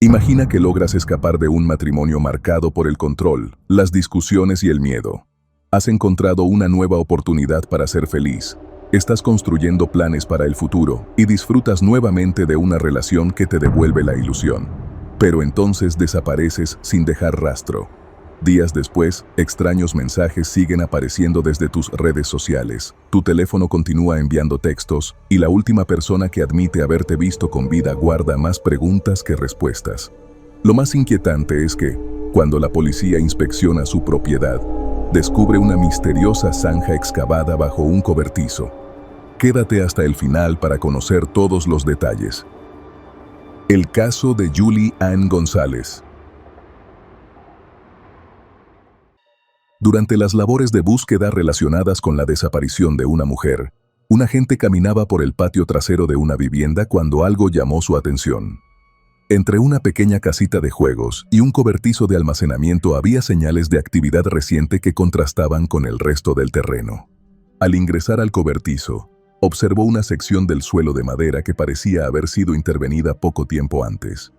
Imagina que logras escapar de un matrimonio marcado por el control, las discusiones y el miedo. Has encontrado una nueva oportunidad para ser feliz. Estás construyendo planes para el futuro y disfrutas nuevamente de una relación que te devuelve la ilusión. Pero entonces desapareces sin dejar rastro. Días después, extraños mensajes siguen apareciendo desde tus redes sociales. Tu teléfono continúa enviando textos y la última persona que admite haberte visto con vida guarda más preguntas que respuestas. Lo más inquietante es que, cuando la policía inspecciona su propiedad, descubre una misteriosa zanja excavada bajo un cobertizo. Quédate hasta el final para conocer todos los detalles. El caso de Julie Ann González. Durante las labores de búsqueda relacionadas con la desaparición de una mujer, un agente caminaba por el patio trasero de una vivienda cuando algo llamó su atención. Entre una pequeña casita de juegos y un cobertizo de almacenamiento había señales de actividad reciente que contrastaban con el resto del terreno. Al ingresar al cobertizo, observó una sección del suelo de madera que parecía haber sido intervenida poco tiempo antes.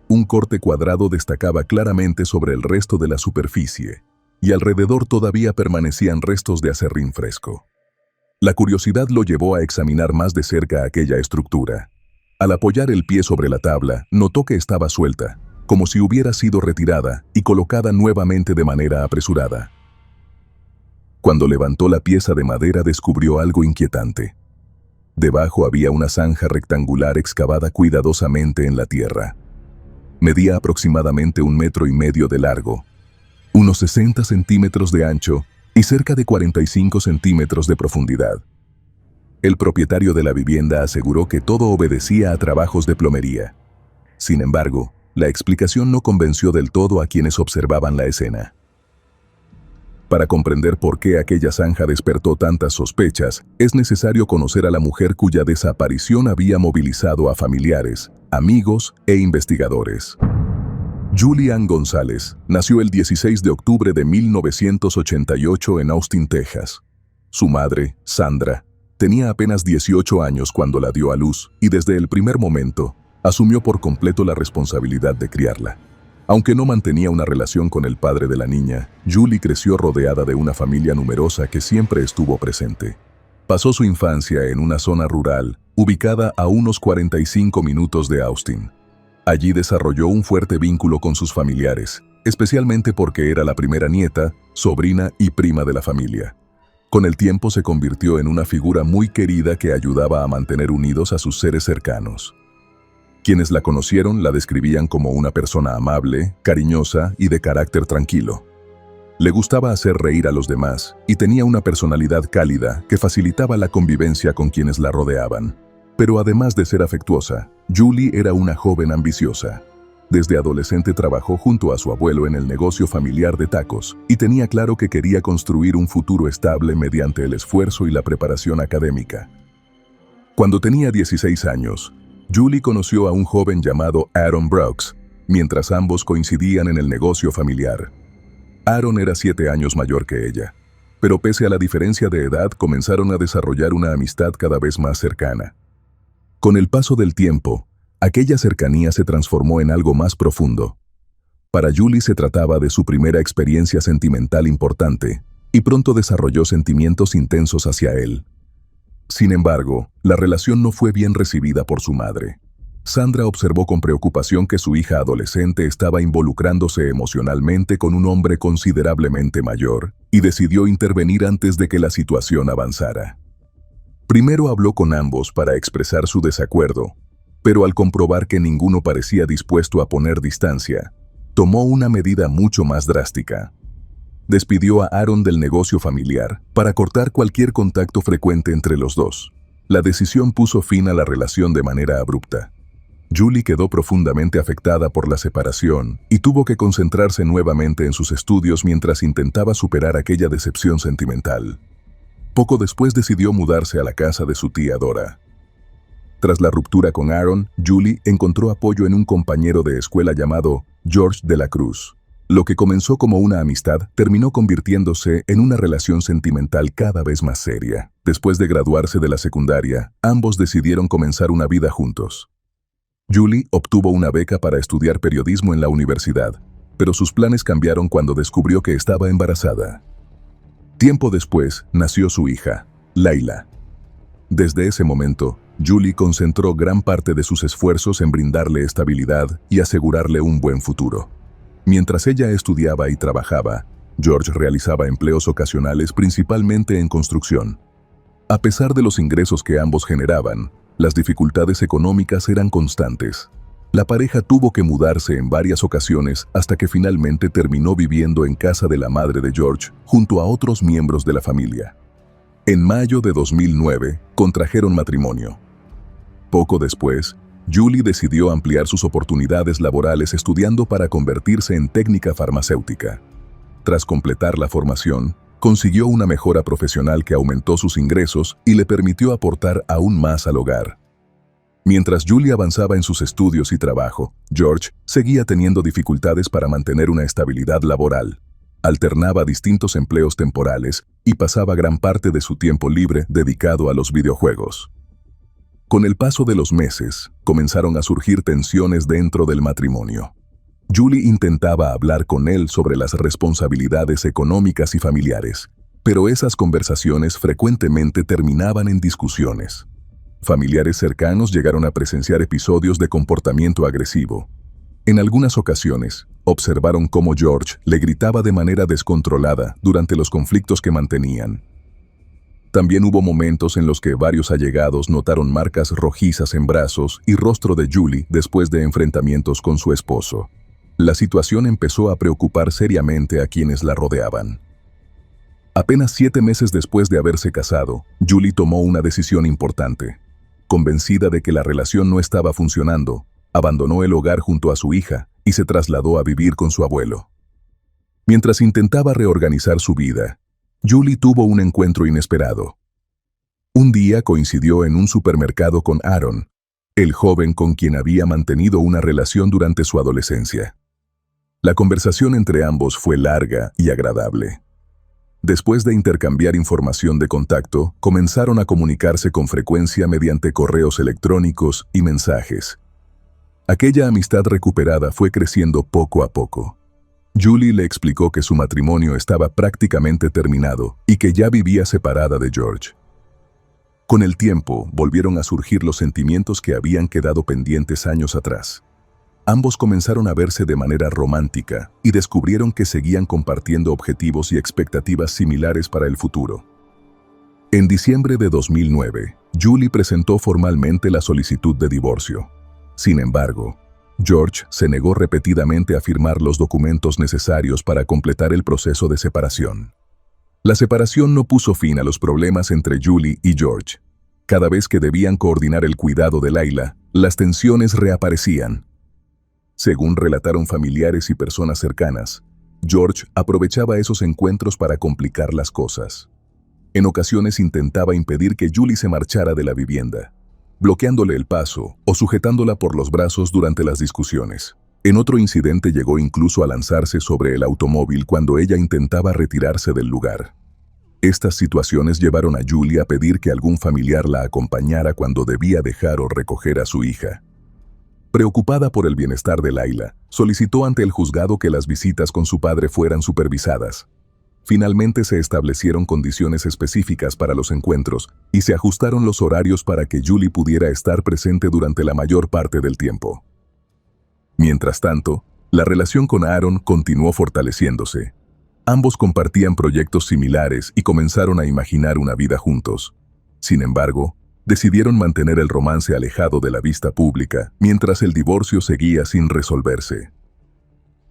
Un corte cuadrado destacaba claramente sobre el resto de la superficie, y alrededor todavía permanecían restos de aserrín fresco. La curiosidad lo llevó a examinar más de cerca aquella estructura. Al apoyar el pie sobre la tabla, notó que estaba suelta, como si hubiera sido retirada y colocada nuevamente de manera apresurada. Cuando levantó la pieza de madera descubrió algo inquietante. Debajo había una zanja rectangular excavada cuidadosamente en la tierra. Medía aproximadamente 1,5 metros de largo, unos 60 centímetros de ancho y cerca de 45 centímetros de profundidad. El propietario de la vivienda aseguró que todo obedecía a trabajos de plomería. Sin embargo, la explicación no convenció del todo a quienes observaban la escena. Para comprender por qué aquella zanja despertó tantas sospechas, es necesario conocer a la mujer cuya desaparición había movilizado a familiares, amigos e investigadores. Julie Ann González nació el 16 de octubre de 1988 en Austin, Texas. Su madre, Sandra, tenía apenas 18 años cuando la dio a luz y desde el primer momento asumió por completo la responsabilidad de criarla. Aunque no mantenía una relación con el padre de la niña, Julie creció rodeada de una familia numerosa que siempre estuvo presente. Pasó su infancia en una zona rural, ubicada a unos 45 minutos de Austin. Allí desarrolló un fuerte vínculo con sus familiares, especialmente porque era la primera nieta, sobrina y prima de la familia. Con el tiempo se convirtió en una figura muy querida que ayudaba a mantener unidos a sus seres cercanos. Quienes la conocieron la describían como una persona amable, cariñosa y de carácter tranquilo. Le gustaba hacer reír a los demás y tenía una personalidad cálida que facilitaba la convivencia con quienes la rodeaban. Pero además de ser afectuosa, Julie era una joven ambiciosa. Desde adolescente trabajó junto a su abuelo en el negocio familiar de tacos y tenía claro que quería construir un futuro estable mediante el esfuerzo y la preparación académica. Cuando tenía 16 años, Julie conoció a un joven llamado Aaron Brooks, mientras ambos coincidían en el negocio familiar. Aaron era 7 años mayor que ella, pero pese a la diferencia de edad comenzaron a desarrollar una amistad cada vez más cercana. Con el paso del tiempo, aquella cercanía se transformó en algo más profundo. Para Julie se trataba de su primera experiencia sentimental importante, y pronto desarrolló sentimientos intensos hacia él. Sin embargo, la relación no fue bien recibida por su madre. Sandra observó con preocupación que su hija adolescente estaba involucrándose emocionalmente con un hombre considerablemente mayor, y decidió intervenir antes de que la situación avanzara. Primero habló con ambos para expresar su desacuerdo, pero al comprobar que ninguno parecía dispuesto a poner distancia, tomó una medida mucho más drástica. Despidió a Aaron del negocio familiar para cortar cualquier contacto frecuente entre los dos. La decisión puso fin a la relación de manera abrupta. Julie quedó profundamente afectada por la separación y tuvo que concentrarse nuevamente en sus estudios mientras intentaba superar aquella decepción sentimental. Poco después decidió mudarse a la casa de su tía Dora. Tras la ruptura con Aaron, Julie encontró apoyo en un compañero de escuela llamado George de la Cruz. Lo que comenzó como una amistad terminó convirtiéndose en una relación sentimental cada vez más seria. Después de graduarse de la secundaria, ambos decidieron comenzar una vida juntos. Julie obtuvo una beca para estudiar periodismo en la universidad, pero sus planes cambiaron cuando descubrió que estaba embarazada. Tiempo después, nació su hija, Layla. Desde ese momento, Julie concentró gran parte de sus esfuerzos en brindarle estabilidad y asegurarle un buen futuro. Mientras ella estudiaba y trabajaba, George realizaba empleos ocasionales principalmente en construcción. A pesar de los ingresos que ambos generaban, las dificultades económicas eran constantes. La pareja tuvo que mudarse en varias ocasiones hasta que finalmente terminó viviendo en casa de la madre de George junto a otros miembros de la familia. En mayo de 2009, contrajeron matrimonio. Poco después, Julie decidió ampliar sus oportunidades laborales estudiando para convertirse en técnica farmacéutica. Tras completar la formación, consiguió una mejora profesional que aumentó sus ingresos y le permitió aportar aún más al hogar. Mientras Julie avanzaba en sus estudios y trabajo, George seguía teniendo dificultades para mantener una estabilidad laboral. Alternaba distintos empleos temporales y pasaba gran parte de su tiempo libre dedicado a los videojuegos. Con el paso de los meses, comenzaron a surgir tensiones dentro del matrimonio. Julie intentaba hablar con él sobre las responsabilidades económicas y familiares, pero esas conversaciones frecuentemente terminaban en discusiones. Familiares cercanos llegaron a presenciar episodios de comportamiento agresivo. En algunas ocasiones, observaron cómo George le gritaba de manera descontrolada durante los conflictos que mantenían. También hubo momentos en los que varios allegados notaron marcas rojizas en brazos y rostro de Julie después de enfrentamientos con su esposo. La situación empezó a preocupar seriamente a quienes la rodeaban. Apenas 7 meses después de haberse casado, Julie tomó una decisión importante. Convencida de que la relación no estaba funcionando, abandonó el hogar junto a su hija y se trasladó a vivir con su abuelo. Mientras intentaba reorganizar su vida, Julie tuvo un encuentro inesperado. Un día coincidió en un supermercado con Aaron, el joven con quien había mantenido una relación durante su adolescencia. La conversación entre ambos fue larga y agradable. Después de intercambiar información de contacto, comenzaron a comunicarse con frecuencia mediante correos electrónicos y mensajes. Aquella amistad recuperada fue creciendo poco a poco. Julie le explicó que su matrimonio estaba prácticamente terminado y que ya vivía separada de George. Con el tiempo, volvieron a surgir los sentimientos que habían quedado pendientes años atrás. Ambos comenzaron a verse de manera romántica y descubrieron que seguían compartiendo objetivos y expectativas similares para el futuro. En diciembre de 2009, Julie presentó formalmente la solicitud de divorcio. Sin embargo, George se negó repetidamente a firmar los documentos necesarios para completar el proceso de separación. La separación no puso fin a los problemas entre Julie y George. Cada vez que debían coordinar el cuidado de Layla, las tensiones reaparecían. Según relataron familiares y personas cercanas, George aprovechaba esos encuentros para complicar las cosas. En ocasiones intentaba impedir que Julie se marchara de la vivienda, bloqueándole el paso o sujetándola por los brazos durante las discusiones. En otro incidente llegó incluso a lanzarse sobre el automóvil cuando ella intentaba retirarse del lugar. Estas situaciones llevaron a Julie a pedir que algún familiar la acompañara cuando debía dejar o recoger a su hija. Preocupada por el bienestar de Layla, solicitó ante el juzgado que las visitas con su padre fueran supervisadas. Finalmente se establecieron condiciones específicas para los encuentros y se ajustaron los horarios para que Julie pudiera estar presente durante la mayor parte del tiempo. Mientras tanto, la relación con Aaron continuó fortaleciéndose. Ambos compartían proyectos similares y comenzaron a imaginar una vida juntos. Sin embargo, decidieron mantener el romance alejado de la vista pública mientras el divorcio seguía sin resolverse.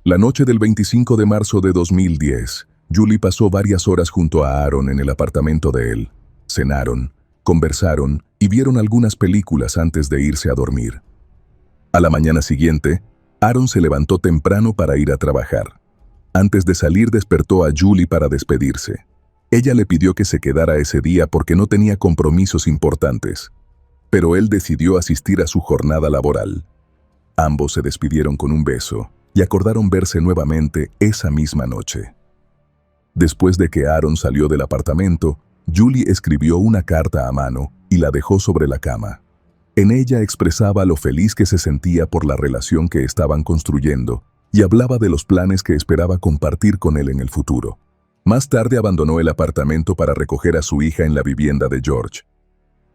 La noche del 25 de marzo de 2010, Julie pasó varias horas junto a Aaron en el apartamento de él. Cenaron, conversaron y vieron algunas películas antes de irse a dormir. A la mañana siguiente, Aaron se levantó temprano para ir a trabajar. Antes de salir despertó a Julie para despedirse. Ella le pidió que se quedara ese día porque no tenía compromisos importantes, pero él decidió asistir a su jornada laboral. Ambos se despidieron con un beso y acordaron verse nuevamente esa misma noche. Después de que Aaron salió del apartamento, Julie escribió una carta a mano y la dejó sobre la cama. En ella expresaba lo feliz que se sentía por la relación que estaban construyendo y hablaba de los planes que esperaba compartir con él en el futuro. Más tarde abandonó el apartamento para recoger a su hija en la vivienda de George.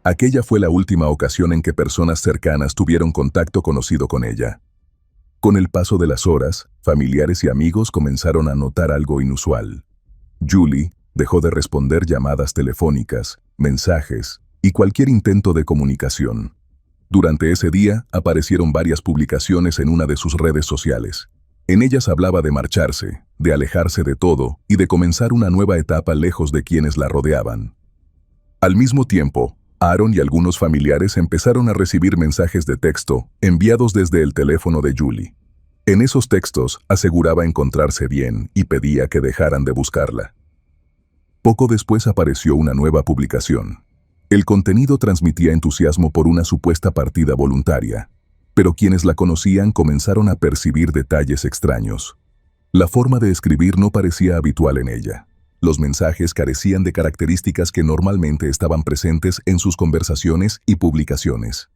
Aquella fue la última ocasión en que personas cercanas tuvieron contacto conocido con ella. Con el paso de las horas, familiares y amigos comenzaron a notar algo inusual. Julie dejó de responder llamadas telefónicas, mensajes y cualquier intento de comunicación. Durante ese día aparecieron varias publicaciones en una de sus redes sociales. En ellas hablaba de marcharse, de alejarse de todo y de comenzar una nueva etapa lejos de quienes la rodeaban. Al mismo tiempo, Aaron y algunos familiares empezaron a recibir mensajes de texto enviados desde el teléfono de Julie. En esos textos aseguraba encontrarse bien y pedía que dejaran de buscarla. Poco después apareció una nueva publicación. El contenido transmitía entusiasmo por una supuesta partida voluntaria, pero quienes la conocían comenzaron a percibir detalles extraños. La forma de escribir no parecía habitual en ella. Los mensajes carecían de características que normalmente estaban presentes en sus conversaciones y publicaciones.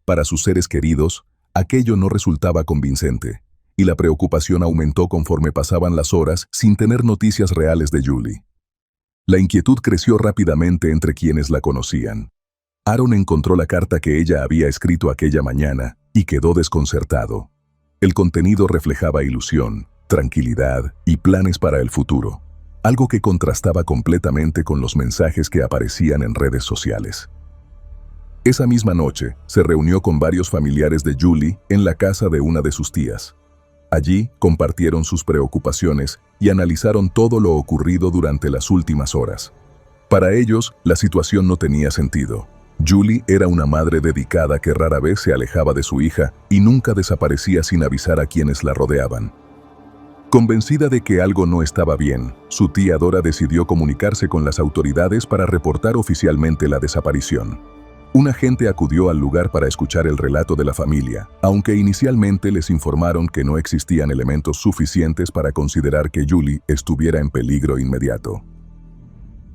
Para sus seres queridos, aquello no resultaba convincente, y la preocupación aumentó conforme pasaban las horas sin tener noticias reales de Julie. La inquietud creció rápidamente entre quienes la conocían. Aaron encontró la carta que ella había escrito aquella mañana y quedó desconcertado. El contenido reflejaba ilusión, tranquilidad y planes para el futuro, algo que contrastaba completamente con los mensajes que aparecían en redes sociales. Esa misma noche, se reunió con varios familiares de Julie en la casa de una de sus tías. Allí compartieron sus preocupaciones y analizaron todo lo ocurrido durante las últimas horas. Para ellos, la situación no tenía sentido. Julie era una madre dedicada que rara vez se alejaba de su hija y nunca desaparecía sin avisar a quienes la rodeaban. Convencida de que algo no estaba bien, su tía Dora decidió comunicarse con las autoridades para reportar oficialmente la desaparición. Un agente acudió al lugar para escuchar el relato de la familia, aunque inicialmente les informaron que no existían elementos suficientes para considerar que Julie estuviera en peligro inmediato.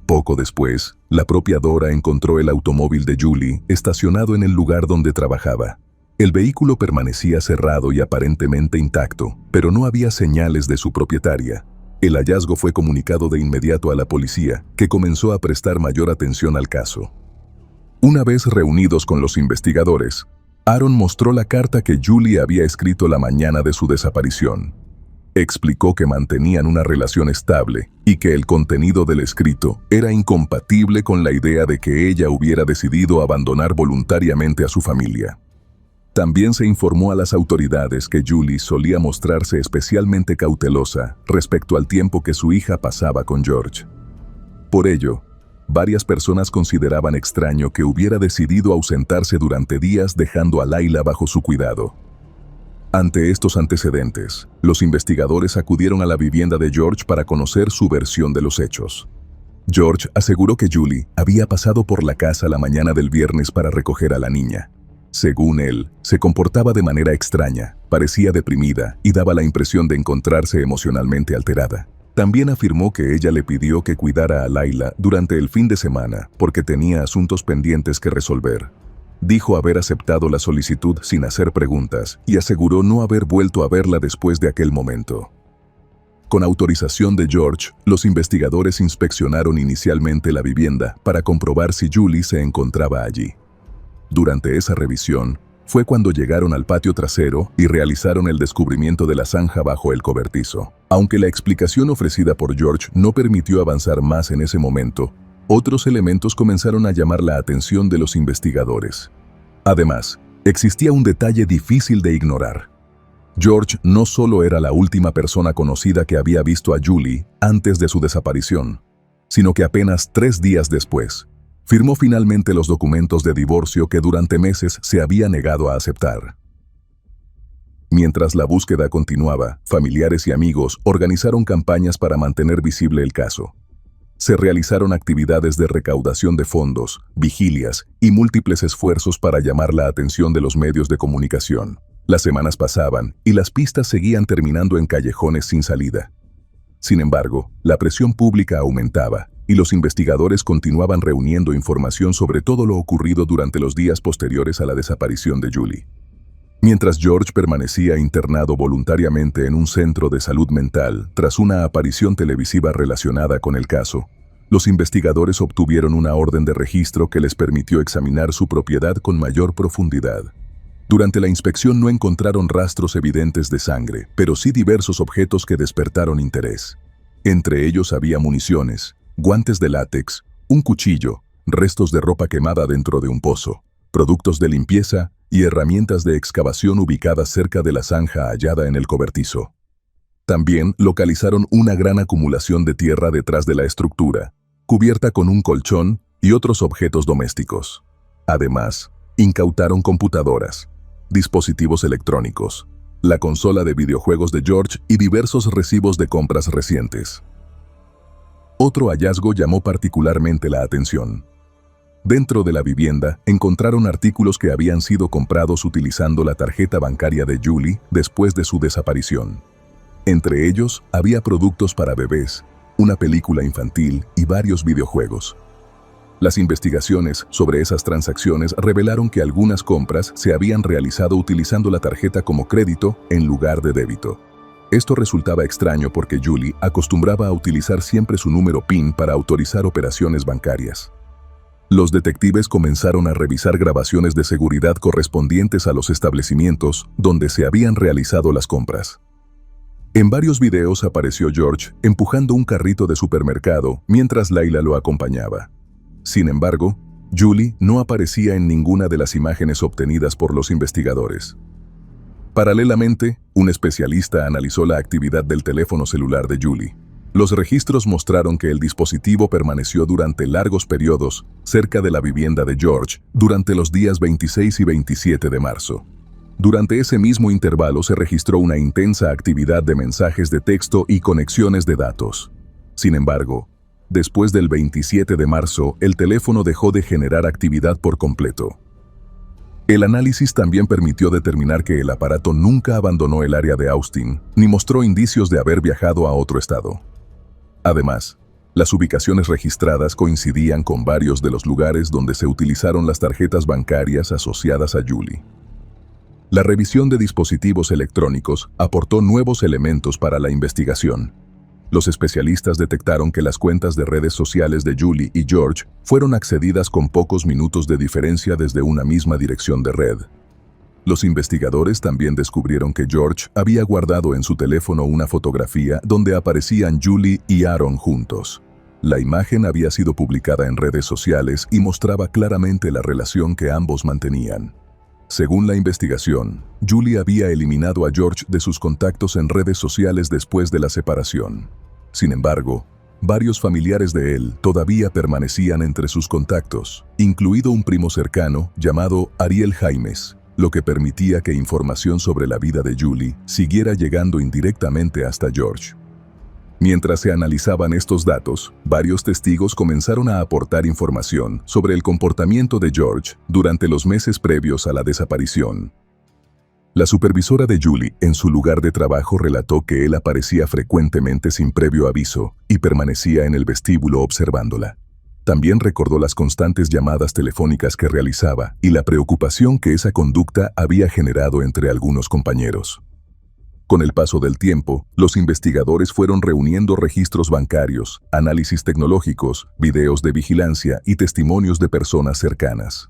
Poco después, la propia Dora encontró el automóvil de Julie estacionado en el lugar donde trabajaba. El vehículo permanecía cerrado y aparentemente intacto, pero no había señales de su propietaria. El hallazgo fue comunicado de inmediato a la policía, que comenzó a prestar mayor atención al caso. Una vez reunidos con los investigadores, Aaron mostró la carta que Julie había escrito la mañana de su desaparición. Explicó que mantenían una relación estable y que el contenido del escrito era incompatible con la idea de que ella hubiera decidido abandonar voluntariamente a su familia. También se informó a las autoridades que Julie solía mostrarse especialmente cautelosa respecto al tiempo que su hija pasaba con George. Por ello, varias personas consideraban extraño que hubiera decidido ausentarse durante días dejando a Layla bajo su cuidado. Ante estos antecedentes, los investigadores acudieron a la vivienda de George para conocer su versión de los hechos. George aseguró que Julie había pasado por la casa la mañana del viernes para recoger a la niña. Según él, se comportaba de manera extraña, parecía deprimida y daba la impresión de encontrarse emocionalmente alterada. También afirmó que ella le pidió que cuidara a Layla durante el fin de semana porque tenía asuntos pendientes que resolver. Dijo haber aceptado la solicitud sin hacer preguntas y aseguró no haber vuelto a verla después de aquel momento. Con autorización de George, los investigadores inspeccionaron inicialmente la vivienda para comprobar si Julie se encontraba allí. Durante esa revisión, fue cuando llegaron al patio trasero y realizaron el descubrimiento de la zanja bajo el cobertizo. Aunque la explicación ofrecida por George no permitió avanzar más en ese momento, otros elementos comenzaron a llamar la atención de los investigadores. Además, existía un detalle difícil de ignorar. George no solo era la última persona conocida que había visto a Julie antes de su desaparición, sino que apenas 3 días después, firmó finalmente los documentos de divorcio que durante meses se había negado a aceptar. Mientras la búsqueda continuaba, familiares y amigos organizaron campañas para mantener visible el caso. Se realizaron actividades de recaudación de fondos, vigilias y múltiples esfuerzos para llamar la atención de los medios de comunicación. Las semanas pasaban y las pistas seguían terminando en callejones sin salida. Sin embargo, la presión pública aumentaba, y los investigadores continuaban reuniendo información sobre todo lo ocurrido durante los días posteriores a la desaparición de Julie. Mientras George permanecía internado voluntariamente en un centro de salud mental tras una aparición televisiva relacionada con el caso, los investigadores obtuvieron una orden de registro que les permitió examinar su propiedad con mayor profundidad. Durante la inspección no encontraron rastros evidentes de sangre, pero sí diversos objetos que despertaron interés. Entre ellos había municiones, guantes de látex, un cuchillo, restos de ropa quemada dentro de un pozo, productos de limpieza y herramientas de excavación ubicadas cerca de la zanja hallada en el cobertizo. También localizaron una gran acumulación de tierra detrás de la estructura, cubierta con un colchón y otros objetos domésticos. Además, incautaron computadoras, dispositivos electrónicos, la consola de videojuegos de George y diversos recibos de compras recientes. Otro hallazgo llamó particularmente la atención. Dentro de la vivienda encontraron artículos que habían sido comprados utilizando la tarjeta bancaria de Julie después de su desaparición. Entre ellos había productos para bebés, una película infantil y varios videojuegos. Las investigaciones sobre esas transacciones revelaron que algunas compras se habían realizado utilizando la tarjeta como crédito en lugar de débito. Esto resultaba extraño porque Julie acostumbraba a utilizar siempre su número PIN para autorizar operaciones bancarias. Los detectives comenzaron a revisar grabaciones de seguridad correspondientes a los establecimientos donde se habían realizado las compras. En varios videos apareció George empujando un carrito de supermercado mientras Layla lo acompañaba. Sin embargo, Julie no aparecía en ninguna de las imágenes obtenidas por los investigadores. Paralelamente, un especialista analizó la actividad del teléfono celular de Julie. Los registros mostraron que el dispositivo permaneció durante largos periodos cerca de la vivienda de George durante los días 26 y 27 de marzo. Durante ese mismo intervalo se registró una intensa actividad de mensajes de texto y conexiones de datos. Sin embargo, después del 27 de marzo, el teléfono dejó de generar actividad por completo. El análisis también permitió determinar que el aparato nunca abandonó el área de Austin, ni mostró indicios de haber viajado a otro estado. Además, las ubicaciones registradas coincidían con varios de los lugares donde se utilizaron las tarjetas bancarias asociadas a Julie. La revisión de dispositivos electrónicos aportó nuevos elementos para la investigación. Los especialistas detectaron que las cuentas de redes sociales de Julie y George fueron accedidas con pocos minutos de diferencia desde una misma dirección de red. Los investigadores también descubrieron que George había guardado en su teléfono una fotografía donde aparecían Julie y Aaron juntos. La imagen había sido publicada en redes sociales y mostraba claramente la relación que ambos mantenían. Según la investigación, Julie había eliminado a George de sus contactos en redes sociales después de la separación. Sin embargo, varios familiares de él todavía permanecían entre sus contactos, incluido un primo cercano llamado Ariel Jaimes, lo que permitía que información sobre la vida de Julie siguiera llegando indirectamente hasta George. Mientras se analizaban estos datos, varios testigos comenzaron a aportar información sobre el comportamiento de George durante los meses previos a la desaparición. La supervisora de Julie en su lugar de trabajo relató que él aparecía frecuentemente sin previo aviso y permanecía en el vestíbulo observándola. También recordó las constantes llamadas telefónicas que realizaba y la preocupación que esa conducta había generado entre algunos compañeros. Con el paso del tiempo, los investigadores fueron reuniendo registros bancarios, análisis tecnológicos, videos de vigilancia y testimonios de personas cercanas.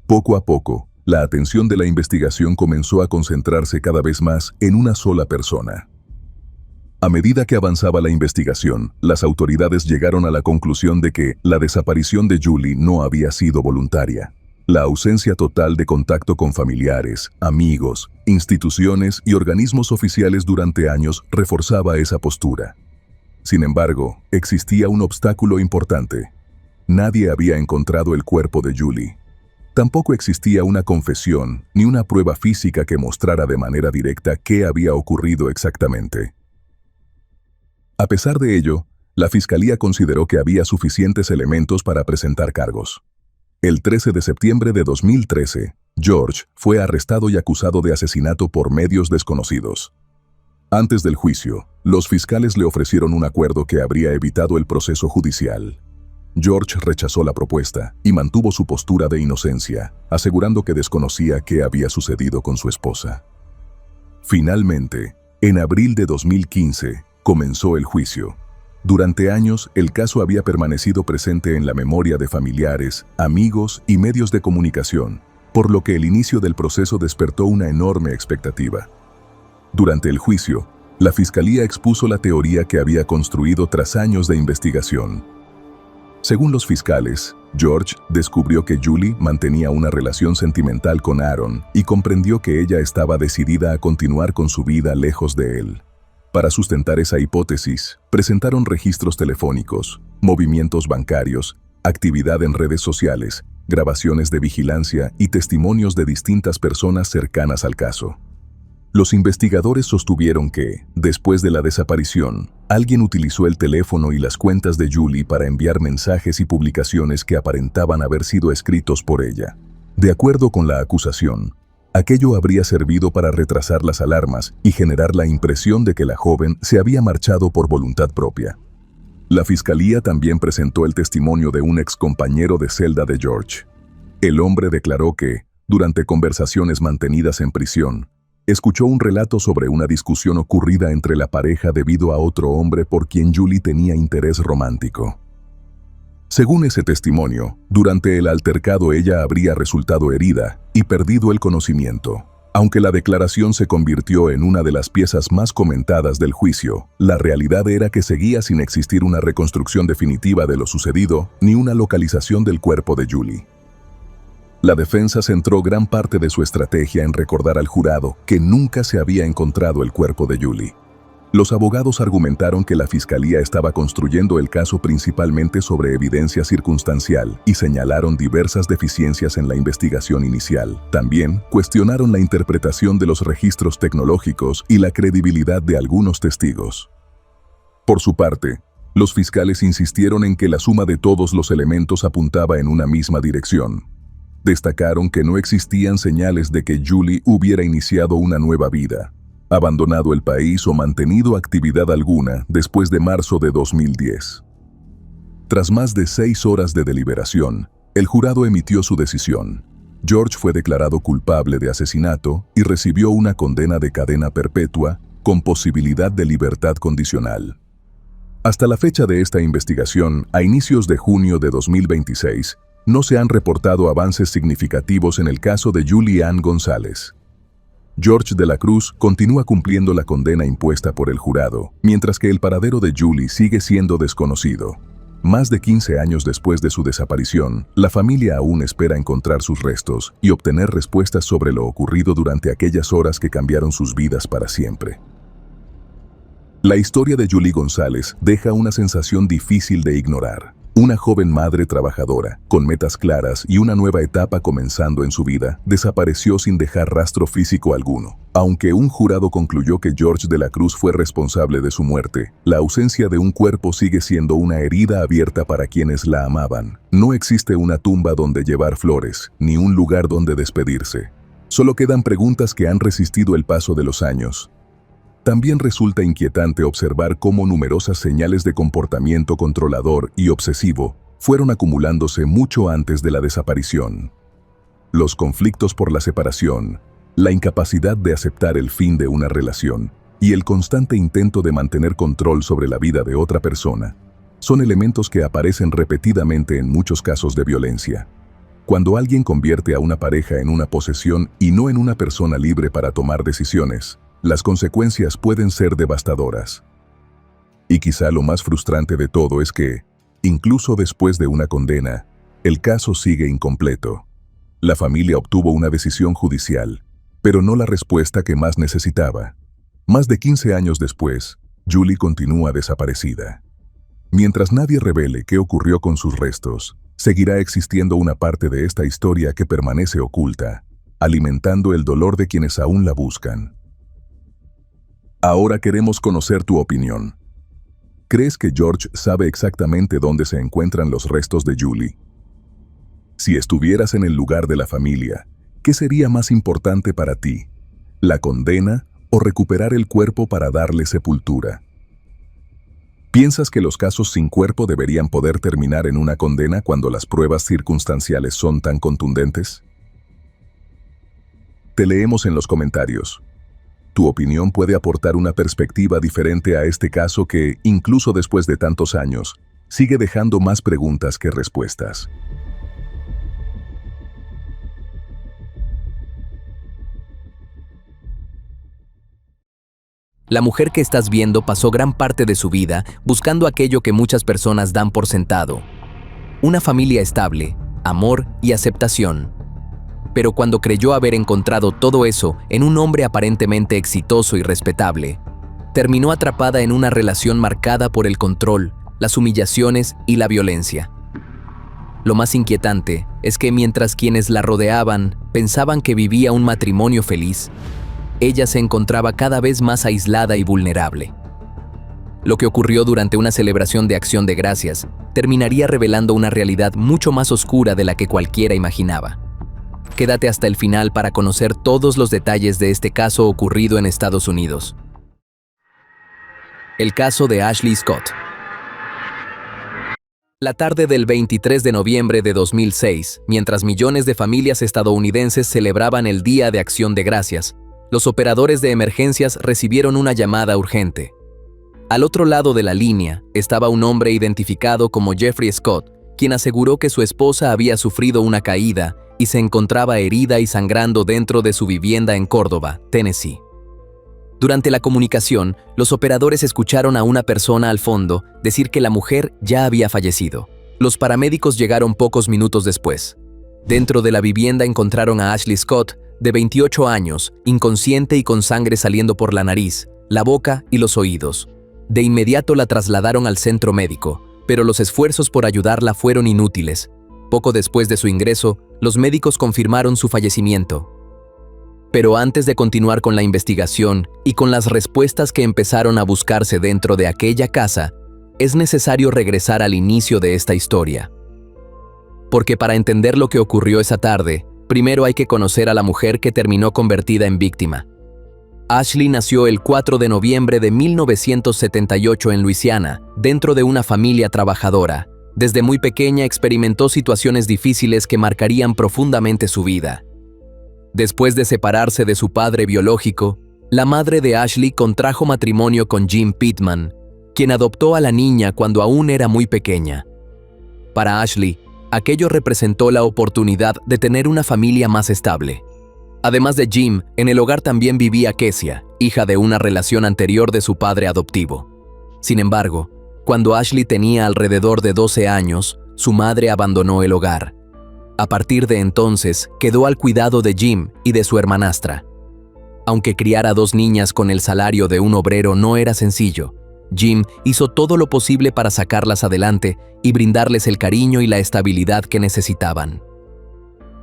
Poco a poco, la atención de la investigación comenzó a concentrarse cada vez más en una sola persona. A medida que avanzaba la investigación, las autoridades llegaron a la conclusión de que la desaparición de Julie no había sido voluntaria. La ausencia total de contacto con familiares, amigos, instituciones y organismos oficiales durante años reforzaba esa postura. Sin embargo, existía un obstáculo importante. Nadie había encontrado el cuerpo de Julie. Tampoco existía una confesión ni una prueba física que mostrara de manera directa qué había ocurrido exactamente. A pesar de ello, la Fiscalía consideró que había suficientes elementos para presentar cargos. El 13 de septiembre de 2013, George fue arrestado y acusado de asesinato por medios desconocidos. Antes del juicio, los fiscales le ofrecieron un acuerdo que habría evitado el proceso judicial. George rechazó la propuesta y mantuvo su postura de inocencia, asegurando que desconocía qué había sucedido con su esposa. Finalmente, en abril de 2015, comenzó el juicio. Durante años, el caso había permanecido presente en la memoria de familiares, amigos y medios de comunicación, por lo que el inicio del proceso despertó una enorme expectativa. Durante el juicio, la fiscalía expuso la teoría que había construido tras años de investigación. Según los fiscales, George descubrió que Julie mantenía una relación sentimental con Aaron y comprendió que ella estaba decidida a continuar con su vida lejos de él. Para sustentar esa hipótesis, presentaron registros telefónicos, movimientos bancarios, actividad en redes sociales, grabaciones de vigilancia y testimonios de distintas personas cercanas al caso. Los investigadores sostuvieron que, después de la desaparición, alguien utilizó el teléfono y las cuentas de Julie para enviar mensajes y publicaciones que aparentaban haber sido escritos por ella. De acuerdo con la acusación, aquello habría servido para retrasar las alarmas y generar la impresión de que la joven se había marchado por voluntad propia. La fiscalía también presentó el testimonio de un excompañero de celda de George. El hombre declaró que, durante conversaciones mantenidas en prisión, escuchó un relato sobre una discusión ocurrida entre la pareja debido a otro hombre por quien Julie tenía interés romántico. Según ese testimonio, durante el altercado ella habría resultado herida y perdido el conocimiento. Aunque la declaración se convirtió en una de las piezas más comentadas del juicio, la realidad era que seguía sin existir una reconstrucción definitiva de lo sucedido ni una localización del cuerpo de Julie. La defensa centró gran parte de su estrategia en recordar al jurado que nunca se había encontrado el cuerpo de Julie. Los abogados argumentaron que la fiscalía estaba construyendo el caso principalmente sobre evidencia circunstancial y señalaron diversas deficiencias en la investigación inicial. También cuestionaron la interpretación de los registros tecnológicos y la credibilidad de algunos testigos. Por su parte, los fiscales insistieron en que la suma de todos los elementos apuntaba en una misma dirección. Destacaron que no existían señales de que Julie hubiera iniciado una nueva vida, abandonado el país o mantenido actividad alguna después de marzo de 2010. Tras más de 6 horas de deliberación, el jurado emitió su decisión. George fue declarado culpable de asesinato y recibió una condena de cadena perpetua con posibilidad de libertad condicional. Hasta la fecha de esta investigación, a inicios de junio de 2026, no se han reportado avances significativos en el caso de Julie Ann González. George de la Cruz continúa cumpliendo la condena impuesta por el jurado, mientras que el paradero de Julie sigue siendo desconocido. Más de 15 años después de su desaparición, la familia aún espera encontrar sus restos y obtener respuestas sobre lo ocurrido durante aquellas horas que cambiaron sus vidas para siempre. La historia de Julie González deja una sensación difícil de ignorar. Una joven madre trabajadora, con metas claras y una nueva etapa comenzando en su vida, desapareció sin dejar rastro físico alguno. Aunque un jurado concluyó que George de la Cruz fue responsable de su muerte, la ausencia de un cuerpo sigue siendo una herida abierta para quienes la amaban. No existe una tumba donde llevar flores, ni un lugar donde despedirse. Solo quedan preguntas que han resistido el paso de los años. También resulta inquietante observar cómo numerosas señales de comportamiento controlador y obsesivo fueron acumulándose mucho antes de la desaparición. Los conflictos por la separación, la incapacidad de aceptar el fin de una relación y el constante intento de mantener control sobre la vida de otra persona son elementos que aparecen repetidamente en muchos casos de violencia. Cuando alguien convierte a una pareja en una posesión y no en una persona libre para tomar decisiones, las consecuencias pueden ser devastadoras. Y quizá lo más frustrante de todo es que, incluso después de una condena, el caso sigue incompleto. La familia obtuvo una decisión judicial, pero no la respuesta que más necesitaba. Más de 15 años después, Julie continúa desaparecida. Mientras nadie revele qué ocurrió con sus restos, seguirá existiendo una parte de esta historia que permanece oculta, alimentando el dolor de quienes aún la buscan. Ahora queremos conocer tu opinión. ¿Crees que George sabe exactamente dónde se encuentran los restos de Julie? Si estuvieras en el lugar de la familia, ¿qué sería más importante para ti? ¿La condena o recuperar el cuerpo para darle sepultura. ¿Piensas que los casos sin cuerpo deberían poder terminar en una condena cuando las pruebas circunstanciales son tan contundentes? Te leemos en los comentarios. Tu opinión puede aportar una perspectiva diferente a este caso que, incluso después de tantos años, sigue dejando más preguntas que respuestas. La mujer que estás viendo pasó gran parte de su vida buscando aquello que muchas personas dan por sentado: una familia estable, amor y aceptación. Pero cuando creyó haber encontrado todo eso en un hombre aparentemente exitoso y respetable, terminó atrapada en una relación marcada por el control, las humillaciones y la violencia. Lo más inquietante es que mientras quienes la rodeaban pensaban que vivía un matrimonio feliz, ella se encontraba cada vez más aislada y vulnerable. Lo que ocurrió durante una celebración de Acción de Gracias terminaría revelando una realidad mucho más oscura de la que cualquiera imaginaba. Quédate hasta el final para conocer todos los detalles de este caso ocurrido en Estados Unidos. El caso de Ashley Scott. La tarde del 23 de noviembre de 2006, mientras millones de familias estadounidenses celebraban el Día de Acción de Gracias, los operadores de emergencias recibieron una llamada urgente. Al otro lado de la línea estaba un hombre identificado como Jeffrey Scott, quien aseguró que su esposa había sufrido una caída y se encontraba herida y sangrando dentro de su vivienda en Córdoba, Tennessee. Durante la comunicación, los operadores escucharon a una persona al fondo decir que la mujer ya había fallecido. Los paramédicos llegaron pocos minutos después. Dentro de la vivienda encontraron a Ashley Scott, de 28 años, inconsciente y con sangre saliendo por la nariz, la boca y los oídos. De inmediato la trasladaron al centro médico, pero los esfuerzos por ayudarla fueron inútiles. Poco después de su ingreso, los médicos confirmaron su fallecimiento. Pero antes de continuar con la investigación y con las respuestas que empezaron a buscarse dentro de aquella casa, es necesario regresar al inicio de esta historia. Porque para entender lo que ocurrió esa tarde, primero hay que conocer a la mujer que terminó convertida en víctima. Ashley nació el 4 de noviembre de 1978 en Luisiana, dentro de una familia trabajadora. Desde muy pequeña experimentó situaciones difíciles que marcarían profundamente su vida. Después de separarse de su padre biológico, la madre de Ashley contrajo matrimonio con Jim Pittman, quien adoptó a la niña cuando aún era muy pequeña. Para Ashley, aquello representó la oportunidad de tener una familia más estable. Además de Jim, en el hogar también vivía Kesia, hija de una relación anterior de su padre adoptivo. Sin embargo, cuando Ashley tenía alrededor de 12 años, su madre abandonó el hogar. A partir de entonces, quedó al cuidado de Jim y de su hermanastra. Aunque criar a 2 niñas con el salario de un obrero no era sencillo, Jim hizo todo lo posible para sacarlas adelante y brindarles el cariño y la estabilidad que necesitaban.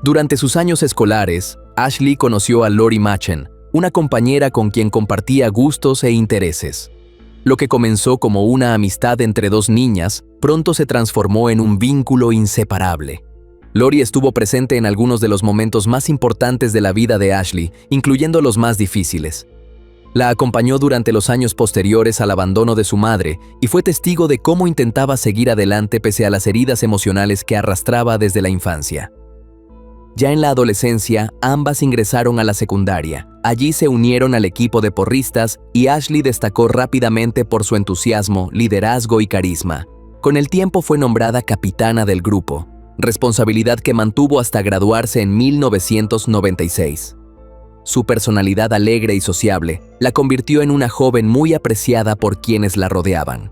Durante sus años escolares, Ashley conoció a Lori Machen, una compañera con quien compartía gustos e intereses. Lo que comenzó como una amistad entre 2 niñas, pronto se transformó en un vínculo inseparable. Lori estuvo presente en algunos de los momentos más importantes de la vida de Ashley, incluyendo los más difíciles. La acompañó durante los años posteriores al abandono de su madre y fue testigo de cómo intentaba seguir adelante pese a las heridas emocionales que arrastraba desde la infancia. Ya en la adolescencia, ambas ingresaron a la secundaria. Allí se unieron al equipo de porristas y Ashley destacó rápidamente por su entusiasmo, liderazgo y carisma. Con el tiempo fue nombrada capitana del grupo, responsabilidad que mantuvo hasta graduarse en 1996. Su personalidad alegre y sociable la convirtió en una joven muy apreciada por quienes la rodeaban.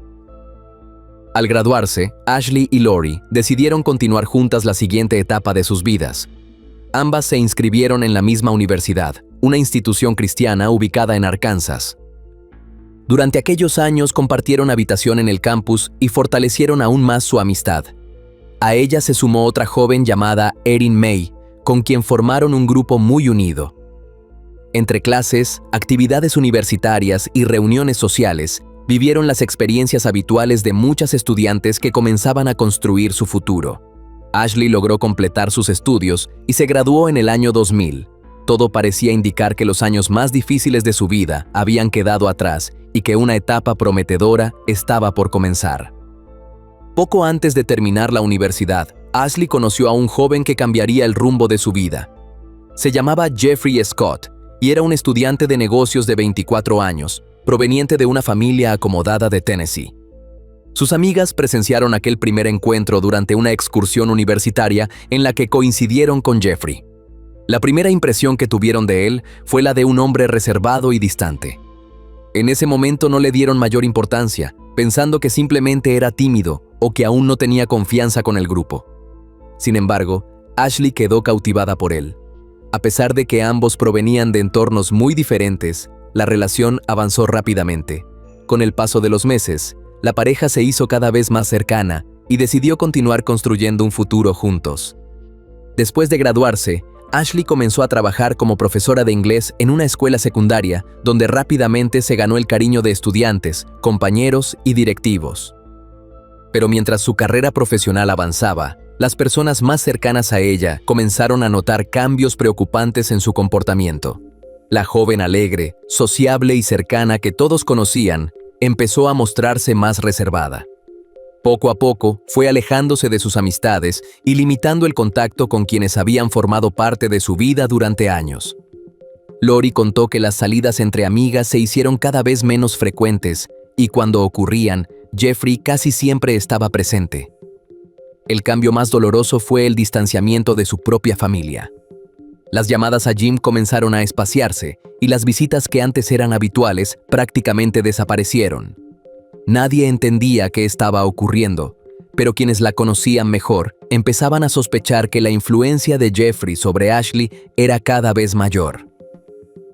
Al graduarse, Ashley y Lori decidieron continuar juntas la siguiente etapa de sus vidas. Ambas se inscribieron en la misma universidad, una institución cristiana ubicada en Arkansas. Durante aquellos años compartieron habitación en el campus y fortalecieron aún más su amistad. A ella se sumó otra joven llamada Erin May, con quien formaron un grupo muy unido. Entre clases, actividades universitarias y reuniones sociales, vivieron las experiencias habituales de muchas estudiantes que comenzaban a construir su futuro. Ashley logró completar sus estudios y se graduó en el año 2000. Todo parecía indicar que los años más difíciles de su vida habían quedado atrás y que una etapa prometedora estaba por comenzar. Poco antes de terminar la universidad, Ashley conoció a un joven que cambiaría el rumbo de su vida. Se llamaba Jeffrey Scott y era un estudiante de negocios de 24 años, proveniente de una familia acomodada de Tennessee. Sus amigas presenciaron aquel primer encuentro durante una excursión universitaria en la que coincidieron con Jeffrey. La primera impresión que tuvieron de él fue la de un hombre reservado y distante. En ese momento no le dieron mayor importancia, pensando que simplemente era tímido o que aún no tenía confianza con el grupo. Sin embargo, Ashley quedó cautivada por él. A pesar de que ambos provenían de entornos muy diferentes, la relación avanzó rápidamente. Con el paso de los meses, la pareja se hizo cada vez más cercana y decidió continuar construyendo un futuro juntos. Después de graduarse, Ashley comenzó a trabajar como profesora de inglés en una escuela secundaria, donde rápidamente se ganó el cariño de estudiantes, compañeros y directivos. Pero mientras su carrera profesional avanzaba, las personas más cercanas a ella comenzaron a notar cambios preocupantes en su comportamiento. La joven alegre, sociable y cercana que todos conocían, empezó a mostrarse más reservada. Poco a poco, fue alejándose de sus amistades y limitando el contacto con quienes habían formado parte de su vida durante años. Lori contó que las salidas entre amigas se hicieron cada vez menos frecuentes y cuando ocurrían, Jeffrey casi siempre estaba presente. El cambio más doloroso fue el distanciamiento de su propia familia. Las llamadas a Jim comenzaron a espaciarse y las visitas que antes eran habituales prácticamente desaparecieron. Nadie entendía qué estaba ocurriendo, pero quienes la conocían mejor empezaban a sospechar que la influencia de Jeffrey sobre Ashley era cada vez mayor.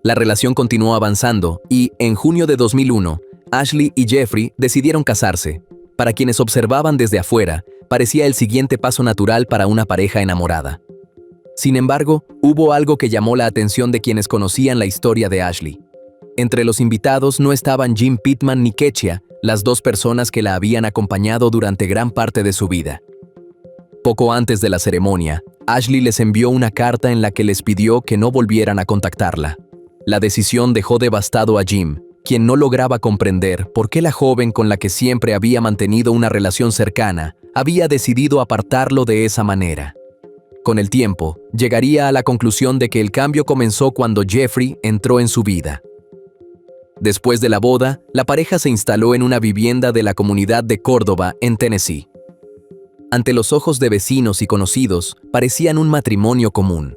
La relación continuó avanzando y, en junio de 2001, Ashley y Jeffrey decidieron casarse. Para quienes observaban desde afuera, parecía el siguiente paso natural para una pareja enamorada. Sin embargo, hubo algo que llamó la atención de quienes conocían la historia de Ashley. Entre los invitados no estaban Jim Pittman ni Kechia, las dos personas que la habían acompañado durante gran parte de su vida. Poco antes de la ceremonia, Ashley les envió una carta en la que les pidió que no volvieran a contactarla. La decisión dejó devastado a Jim, quien no lograba comprender por qué la joven con la que siempre había mantenido una relación cercana había decidido apartarlo de esa manera. Con el tiempo, llegaría a la conclusión de que el cambio comenzó cuando Jeffrey entró en su vida. Después de la boda, la pareja se instaló en una vivienda de la comunidad de Córdoba, en Tennessee. Ante los ojos de vecinos y conocidos, parecían un matrimonio común.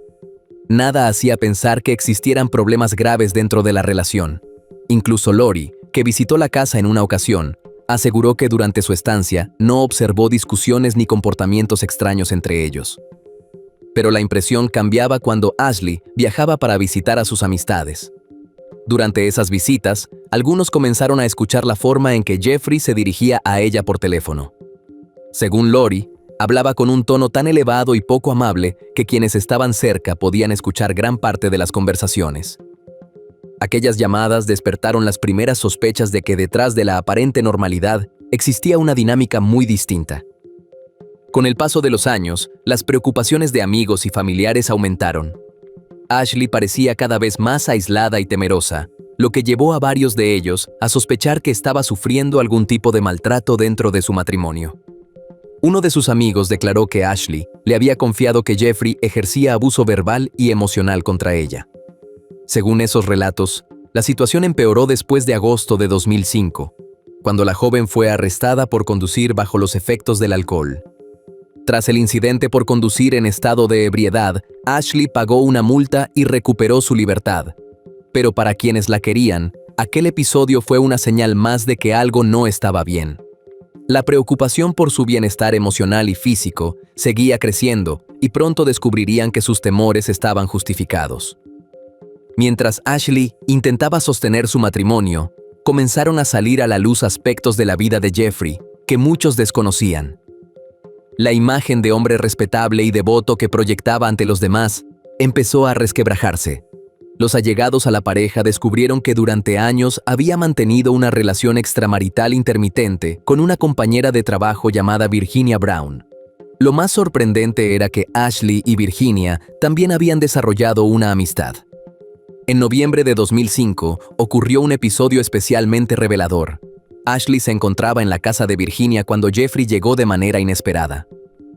Nada hacía pensar que existieran problemas graves dentro de la relación. Incluso Lori, que visitó la casa en una ocasión, aseguró que durante su estancia no observó discusiones ni comportamientos extraños entre ellos. Pero la impresión cambiaba cuando Ashley viajaba para visitar a sus amistades. Durante esas visitas, algunos comenzaron a escuchar la forma en que Jeffrey se dirigía a ella por teléfono. Según Lori, hablaba con un tono tan elevado y poco amable que quienes estaban cerca podían escuchar gran parte de las conversaciones. Aquellas llamadas despertaron las primeras sospechas de que detrás de la aparente normalidad existía una dinámica muy distinta. Con el paso de los años, las preocupaciones de amigos y familiares aumentaron. Ashley parecía cada vez más aislada y temerosa, lo que llevó a varios de ellos a sospechar que estaba sufriendo algún tipo de maltrato dentro de su matrimonio. Uno de sus amigos declaró que Ashley le había confiado que Jeffrey ejercía abuso verbal y emocional contra ella. Según esos relatos, la situación empeoró después de agosto de 2005, cuando la joven fue arrestada por conducir bajo los efectos del alcohol. Tras el incidente por conducir en estado de ebriedad, Ashley pagó una multa y recuperó su libertad. Pero para quienes la querían, aquel episodio fue una señal más de que algo no estaba bien. La preocupación por su bienestar emocional y físico seguía creciendo y pronto descubrirían que sus temores estaban justificados. Mientras Ashley intentaba sostener su matrimonio, comenzaron a salir a la luz aspectos de la vida de Jeffrey que muchos desconocían. La imagen de hombre respetable y devoto que proyectaba ante los demás empezó a resquebrajarse. Los allegados a la pareja descubrieron que durante años había mantenido una relación extramarital intermitente con una compañera de trabajo llamada Virginia Brown. Lo más sorprendente era que Ashley y Virginia también habían desarrollado una amistad. En noviembre de 2005 ocurrió un episodio especialmente revelador. Ashley se encontraba en la casa de Virginia cuando Jeffrey llegó de manera inesperada.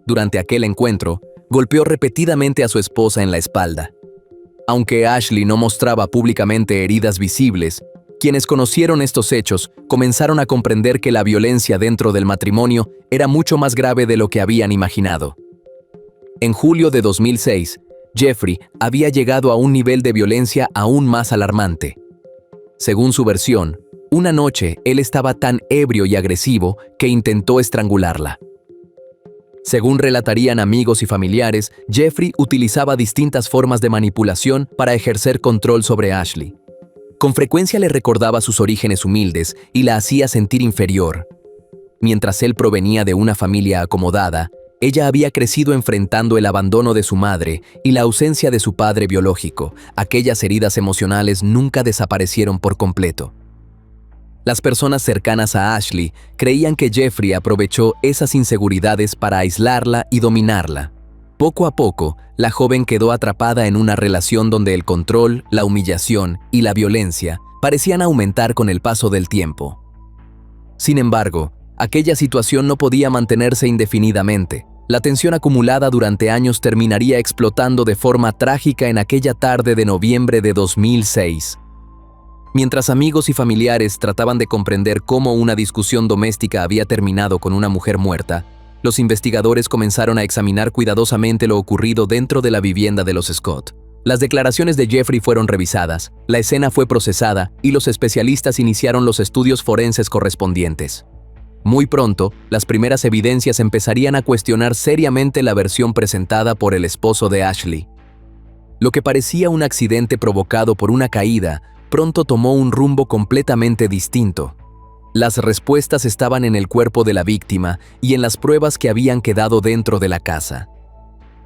Durante aquel encuentro, golpeó repetidamente a su esposa en la espalda. Aunque Ashley no mostraba públicamente heridas visibles, quienes conocieron estos hechos comenzaron a comprender que la violencia dentro del matrimonio era mucho más grave de lo que habían imaginado. En julio de 2006, Jeffrey había llegado a un nivel de violencia aún más alarmante. Según su versión, una noche él estaba tan ebrio y agresivo que intentó estrangularla. Según relatarían amigos y familiares, Jeffrey utilizaba distintas formas de manipulación para ejercer control sobre Ashley. Con frecuencia le recordaba sus orígenes humildes y la hacía sentir inferior. Mientras él provenía de una familia acomodada, ella había crecido enfrentando el abandono de su madre y la ausencia de su padre biológico. Aquellas heridas emocionales nunca desaparecieron por completo. Las personas cercanas a Ashley creían que Jeffrey aprovechó esas inseguridades para aislarla y dominarla. Poco a poco, la joven quedó atrapada en una relación donde el control, la humillación y la violencia parecían aumentar con el paso del tiempo. Sin embargo, aquella situación no podía mantenerse indefinidamente. La tensión acumulada durante años terminaría explotando de forma trágica en aquella tarde de noviembre de 2006. Mientras amigos y familiares trataban de comprender cómo una discusión doméstica había terminado con una mujer muerta, los investigadores comenzaron a examinar cuidadosamente lo ocurrido dentro de la vivienda de los Scott. Las declaraciones de Jeffrey fueron revisadas, la escena fue procesada y los especialistas iniciaron los estudios forenses correspondientes. Muy pronto, las primeras evidencias empezarían a cuestionar seriamente la versión presentada por el esposo de Ashley. Lo que parecía un accidente provocado por una caída, pronto tomó un rumbo completamente distinto. Las respuestas estaban en el cuerpo de la víctima y en las pruebas que habían quedado dentro de la casa.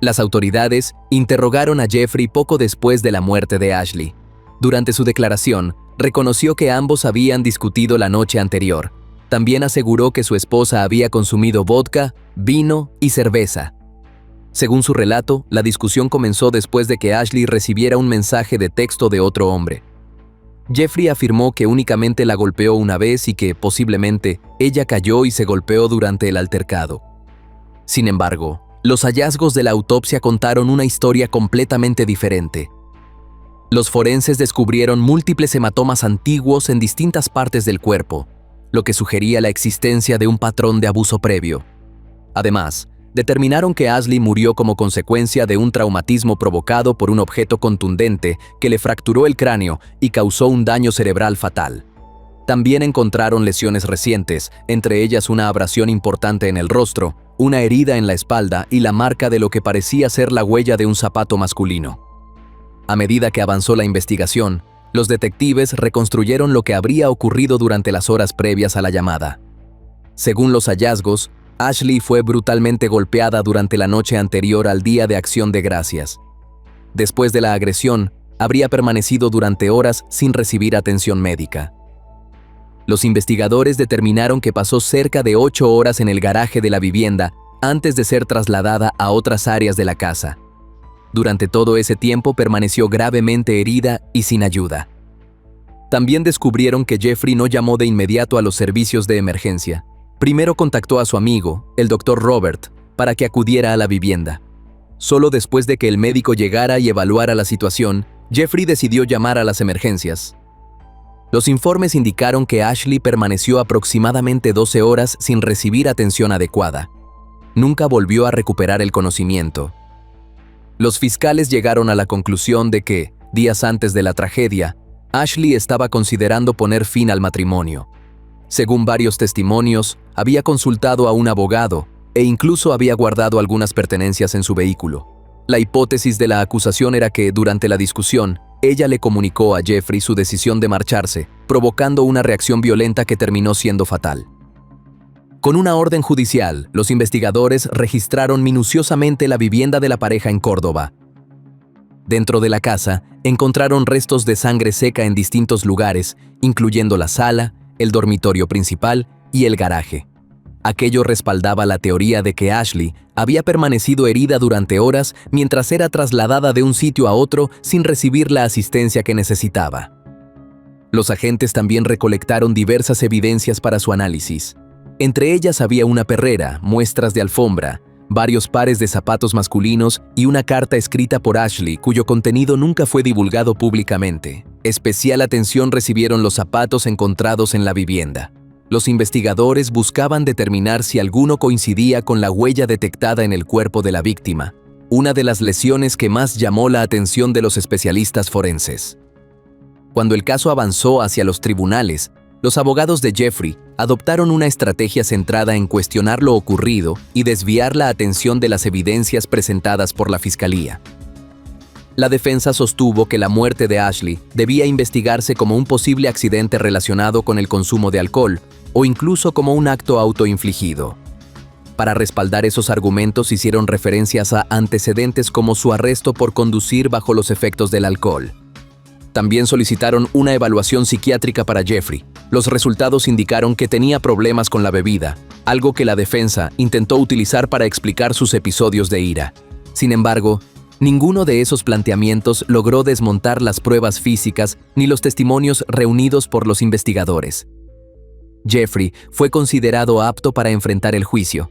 Las autoridades interrogaron a Jeffrey poco después de la muerte de Ashley. Durante su declaración, reconoció que ambos habían discutido la noche anterior. También aseguró que su esposa había consumido vodka, vino y cerveza. Según su relato, la discusión comenzó después de que Ashley recibiera un mensaje de texto de otro hombre. Jeffrey afirmó que únicamente la golpeó una vez y que, posiblemente, ella cayó y se golpeó durante el altercado. Sin embargo, los hallazgos de la autopsia contaron una historia completamente diferente. Los forenses descubrieron múltiples hematomas antiguos en distintas partes del cuerpo, lo que sugería la existencia de un patrón de abuso previo. Además, determinaron que Ashley murió como consecuencia de un traumatismo provocado por un objeto contundente que le fracturó el cráneo y causó un daño cerebral fatal. También encontraron lesiones recientes, entre ellas una abrasión importante en el rostro, una herida en la espalda y la marca de lo que parecía ser la huella de un zapato masculino. A medida que avanzó la investigación, los detectives reconstruyeron lo que habría ocurrido durante las horas previas a la llamada. Según los hallazgos, Ashley fue brutalmente golpeada durante la noche anterior al Día de Acción de Gracias. Después de la agresión, habría permanecido durante horas sin recibir atención médica. Los investigadores determinaron que pasó cerca de 8 horas en el garaje de la vivienda antes de ser trasladada a otras áreas de la casa. Durante todo ese tiempo permaneció gravemente herida y sin ayuda. También descubrieron que Jeffrey no llamó de inmediato a los servicios de emergencia. Primero contactó a su amigo, el Dr. Robert, para que acudiera a la vivienda. Solo después de que el médico llegara y evaluara la situación, Jeffrey decidió llamar a las emergencias. Los informes indicaron que Ashley permaneció aproximadamente 12 horas sin recibir atención adecuada. Nunca volvió a recuperar el conocimiento. Los fiscales llegaron a la conclusión de que, días antes de la tragedia, Ashley estaba considerando poner fin al matrimonio. Según varios testimonios, había consultado a un abogado e incluso había guardado algunas pertenencias en su vehículo. La hipótesis de la acusación era que, durante la discusión, ella le comunicó a Jeffrey su decisión de marcharse, provocando una reacción violenta que terminó siendo fatal. Con una orden judicial, los investigadores registraron minuciosamente la vivienda de la pareja en Córdoba. Dentro de la casa, encontraron restos de sangre seca en distintos lugares, incluyendo la sala, el dormitorio principal y el garaje. Aquello respaldaba la teoría de que Ashley había permanecido herida durante horas mientras era trasladada de un sitio a otro sin recibir la asistencia que necesitaba. Los agentes también recolectaron diversas evidencias para su análisis. Entre ellas había una perrera, muestras de alfombra, varios pares de zapatos masculinos y una carta escrita por Ashley cuyo contenido nunca fue divulgado públicamente. Especial atención recibieron los zapatos encontrados en la vivienda. Los investigadores buscaban determinar si alguno coincidía con la huella detectada en el cuerpo de la víctima, una de las lesiones que más llamó la atención de los especialistas forenses. Cuando el caso avanzó hacia los tribunales, los abogados de Jeffrey adoptaron una estrategia centrada en cuestionar lo ocurrido y desviar la atención de las evidencias presentadas por la fiscalía. La defensa sostuvo que la muerte de Ashley debía investigarse como un posible accidente relacionado con el consumo de alcohol o incluso como un acto autoinfligido. Para respaldar esos argumentos hicieron referencias a antecedentes como su arresto por conducir bajo los efectos del alcohol. También solicitaron una evaluación psiquiátrica para Jeffrey. Los resultados indicaron que tenía problemas con la bebida, algo que la defensa intentó utilizar para explicar sus episodios de ira. Sin embargo, ninguno de esos planteamientos logró desmontar las pruebas físicas ni los testimonios reunidos por los investigadores. Jeffrey fue considerado apto para enfrentar el juicio.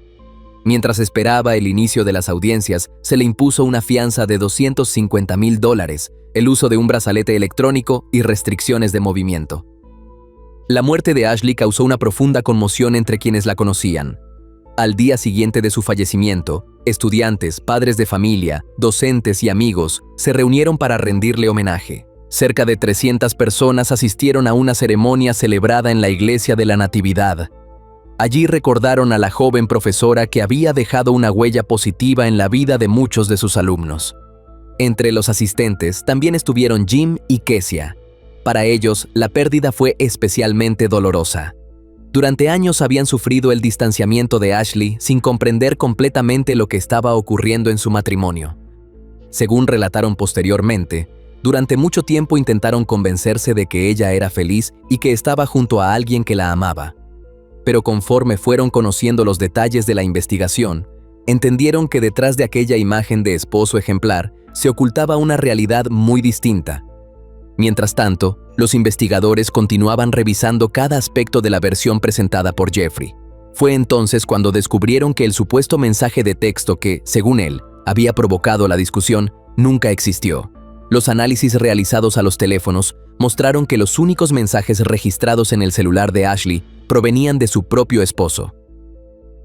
Mientras esperaba el inicio de las audiencias, se le impuso una fianza de $250,000, el uso de un brazalete electrónico y restricciones de movimiento. La muerte de Ashley causó una profunda conmoción entre quienes la conocían. Al día siguiente de su fallecimiento, estudiantes, padres de familia, docentes y amigos se reunieron para rendirle homenaje. Cerca de 300 personas asistieron a una ceremonia celebrada en la Iglesia de la Natividad. Allí recordaron a la joven profesora que había dejado una huella positiva en la vida de muchos de sus alumnos. Entre los asistentes también estuvieron Jim y Kesia. Para ellos, la pérdida fue especialmente dolorosa. Durante años habían sufrido el distanciamiento de Ashley sin comprender completamente lo que estaba ocurriendo en su matrimonio. Según relataron posteriormente, durante mucho tiempo intentaron convencerse de que ella era feliz y que estaba junto a alguien que la amaba. Pero conforme fueron conociendo los detalles de la investigación, entendieron que detrás de aquella imagen de esposo ejemplar se ocultaba una realidad muy distinta. Mientras tanto, los investigadores continuaban revisando cada aspecto de la versión presentada por Jeffrey. Fue entonces cuando descubrieron que el supuesto mensaje de texto que, según él, había provocado la discusión, nunca existió. Los análisis realizados a los teléfonos mostraron que los únicos mensajes registrados en el celular de Ashley provenían de su propio esposo.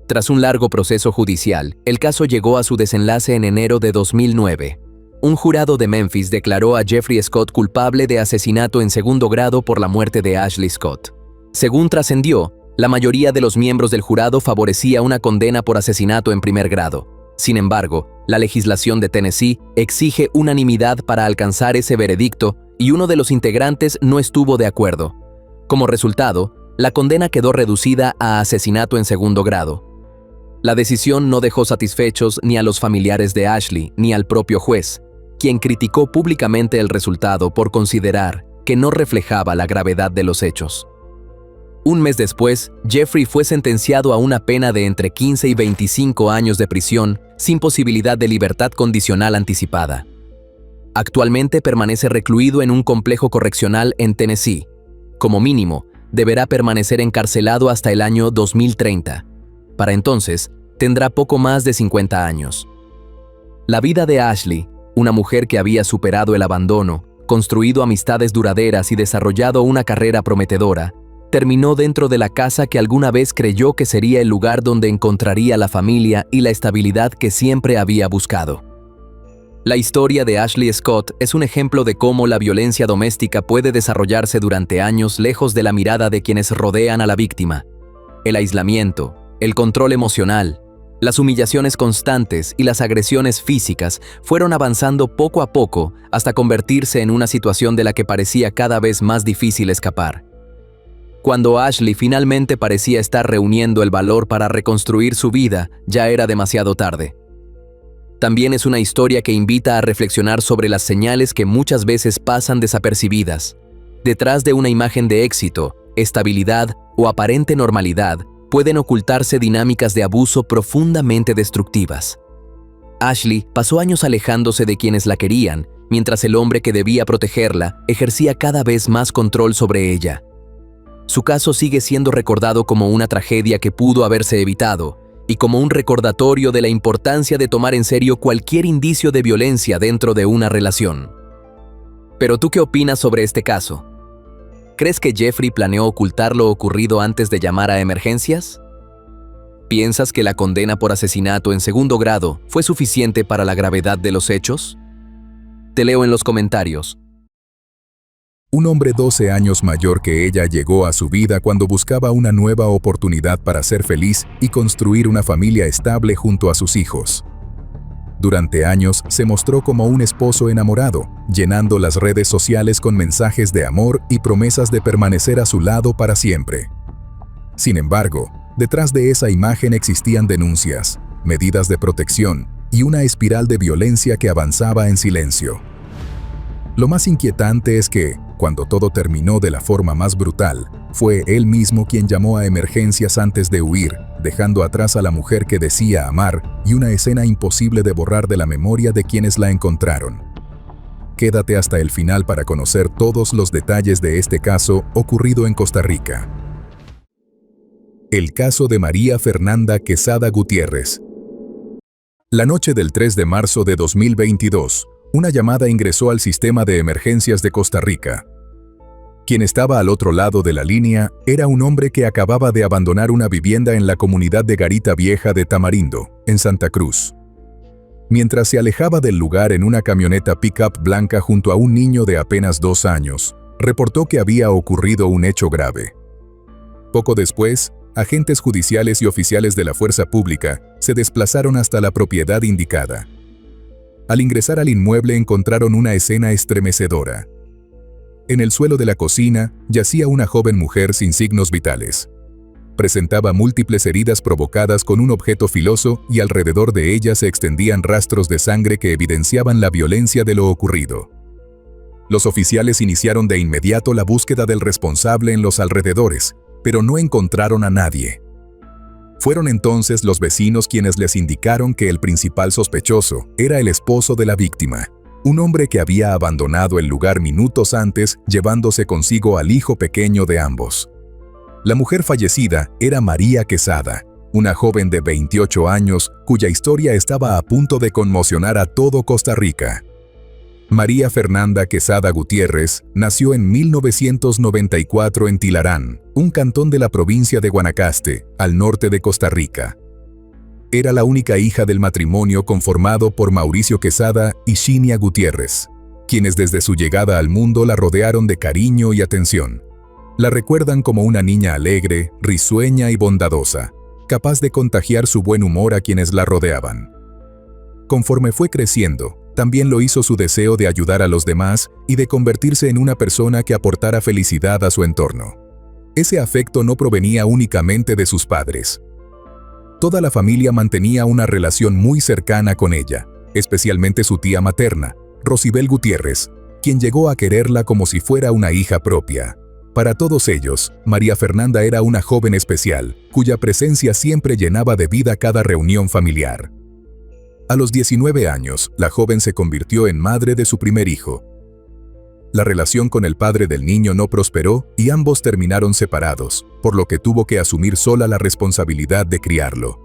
Tras un largo proceso judicial, el caso llegó a su desenlace en enero de 2009. Un jurado de Memphis declaró a Jeffrey Scott culpable de asesinato en segundo grado por la muerte de Ashley Scott. Según trascendió, la mayoría de los miembros del jurado favorecía una condena por asesinato en primer grado. Sin embargo, la legislación de Tennessee exige unanimidad para alcanzar ese veredicto y uno de los integrantes no estuvo de acuerdo. Como resultado, la condena quedó reducida a asesinato en segundo grado. La decisión no dejó satisfechos ni a los familiares de Ashley ni al propio juez, quien criticó públicamente el resultado por considerar que no reflejaba la gravedad de los hechos. Un mes después, Jeffrey fue sentenciado a una pena de entre 15 y 25 años de prisión sin posibilidad de libertad condicional anticipada. Actualmente permanece recluido en un complejo correccional en Tennessee. Como mínimo, deberá permanecer encarcelado hasta el año 2030. Para entonces, tendrá poco más de 50 años. La vida de Ashley, una mujer que había superado el abandono, construido amistades duraderas y desarrollado una carrera prometedora, terminó dentro de la casa que alguna vez creyó que sería el lugar donde encontraría la familia y la estabilidad que siempre había buscado. La historia de Ashley Scott es un ejemplo de cómo la violencia doméstica puede desarrollarse durante años lejos de la mirada de quienes rodean a la víctima. El aislamiento, el control emocional, las humillaciones constantes y las agresiones físicas fueron avanzando poco a poco hasta convertirse en una situación de la que parecía cada vez más difícil escapar. Cuando Ashley finalmente parecía estar reuniendo el valor para reconstruir su vida, ya era demasiado tarde. También es una historia que invita a reflexionar sobre las señales que muchas veces pasan desapercibidas. Detrás de una imagen de éxito, estabilidad o aparente normalidad, pueden ocultarse dinámicas de abuso profundamente destructivas. Ashley pasó años alejándose de quienes la querían, mientras el hombre que debía protegerla ejercía cada vez más control sobre ella. Su caso sigue siendo recordado como una tragedia que pudo haberse evitado y como un recordatorio de la importancia de tomar en serio cualquier indicio de violencia dentro de una relación. Pero ¿tú qué opinas sobre este caso? ¿Crees que Jeffrey planeó ocultar lo ocurrido antes de llamar a emergencias? ¿Piensas que la condena por asesinato en segundo grado fue suficiente para la gravedad de los hechos? Te leo en los comentarios. Un hombre 12 años mayor que ella llegó a su vida cuando buscaba una nueva oportunidad para ser feliz y construir una familia estable junto a sus hijos. Durante años se mostró como un esposo enamorado, llenando las redes sociales con mensajes de amor y promesas de permanecer a su lado para siempre. Sin embargo, detrás de esa imagen existían denuncias, medidas de protección y una espiral de violencia que avanzaba en silencio. Lo más inquietante es que, cuando todo terminó de la forma más brutal, fue él mismo quien llamó a emergencias antes de huir, dejando atrás a la mujer que decía amar y una escena imposible de borrar de la memoria de quienes la encontraron. Quédate hasta el final para conocer todos los detalles de este caso ocurrido en Costa Rica. El caso de María Fernanda Quesada Gutiérrez. La noche del 3 de marzo de 2022, una llamada ingresó al sistema de emergencias de Costa Rica. Quien estaba al otro lado de la línea era un hombre que acababa de abandonar una vivienda en la comunidad de Garita Vieja de Tamarindo, en Santa Cruz. Mientras se alejaba del lugar en una camioneta pick-up blanca junto a un niño de apenas 2 años, reportó que había ocurrido un hecho grave. Poco después, agentes judiciales y oficiales de la fuerza pública se desplazaron hasta la propiedad indicada. Al ingresar al inmueble encontraron una escena estremecedora. En el suelo de la cocina yacía una joven mujer sin signos vitales. Presentaba múltiples heridas provocadas con un objeto filoso y alrededor de ella se extendían rastros de sangre que evidenciaban la violencia de lo ocurrido. Los oficiales iniciaron de inmediato la búsqueda del responsable en los alrededores, pero no encontraron a nadie. Fueron entonces los vecinos quienes les indicaron que el principal sospechoso era el esposo de la víctima, un hombre que había abandonado el lugar minutos antes, llevándose consigo al hijo pequeño de ambos. La mujer fallecida era María Quesada, una joven de 28 años cuya historia estaba a punto de conmocionar a todo Costa Rica. María Fernanda Quesada Gutiérrez nació en 1994 en Tilarán, un cantón de la provincia de Guanacaste, al norte de Costa Rica. Era la única hija del matrimonio conformado por Mauricio Quesada y Shinia Gutiérrez, quienes desde su llegada al mundo la rodearon de cariño y atención. La recuerdan como una niña alegre, risueña y bondadosa, capaz de contagiar su buen humor a quienes la rodeaban. Conforme fue creciendo, también lo hizo su deseo de ayudar a los demás y de convertirse en una persona que aportara felicidad a su entorno. Ese afecto no provenía únicamente de sus padres. Toda la familia mantenía una relación muy cercana con ella, especialmente su tía materna, Rosibel Gutiérrez, quien llegó a quererla como si fuera una hija propia. Para todos ellos, María Fernanda era una joven especial, cuya presencia siempre llenaba de vida cada reunión familiar. A los 19 años, la joven se convirtió en madre de su primer hijo. La relación con el padre del niño no prosperó y ambos terminaron separados, por lo que tuvo que asumir sola la responsabilidad de criarlo.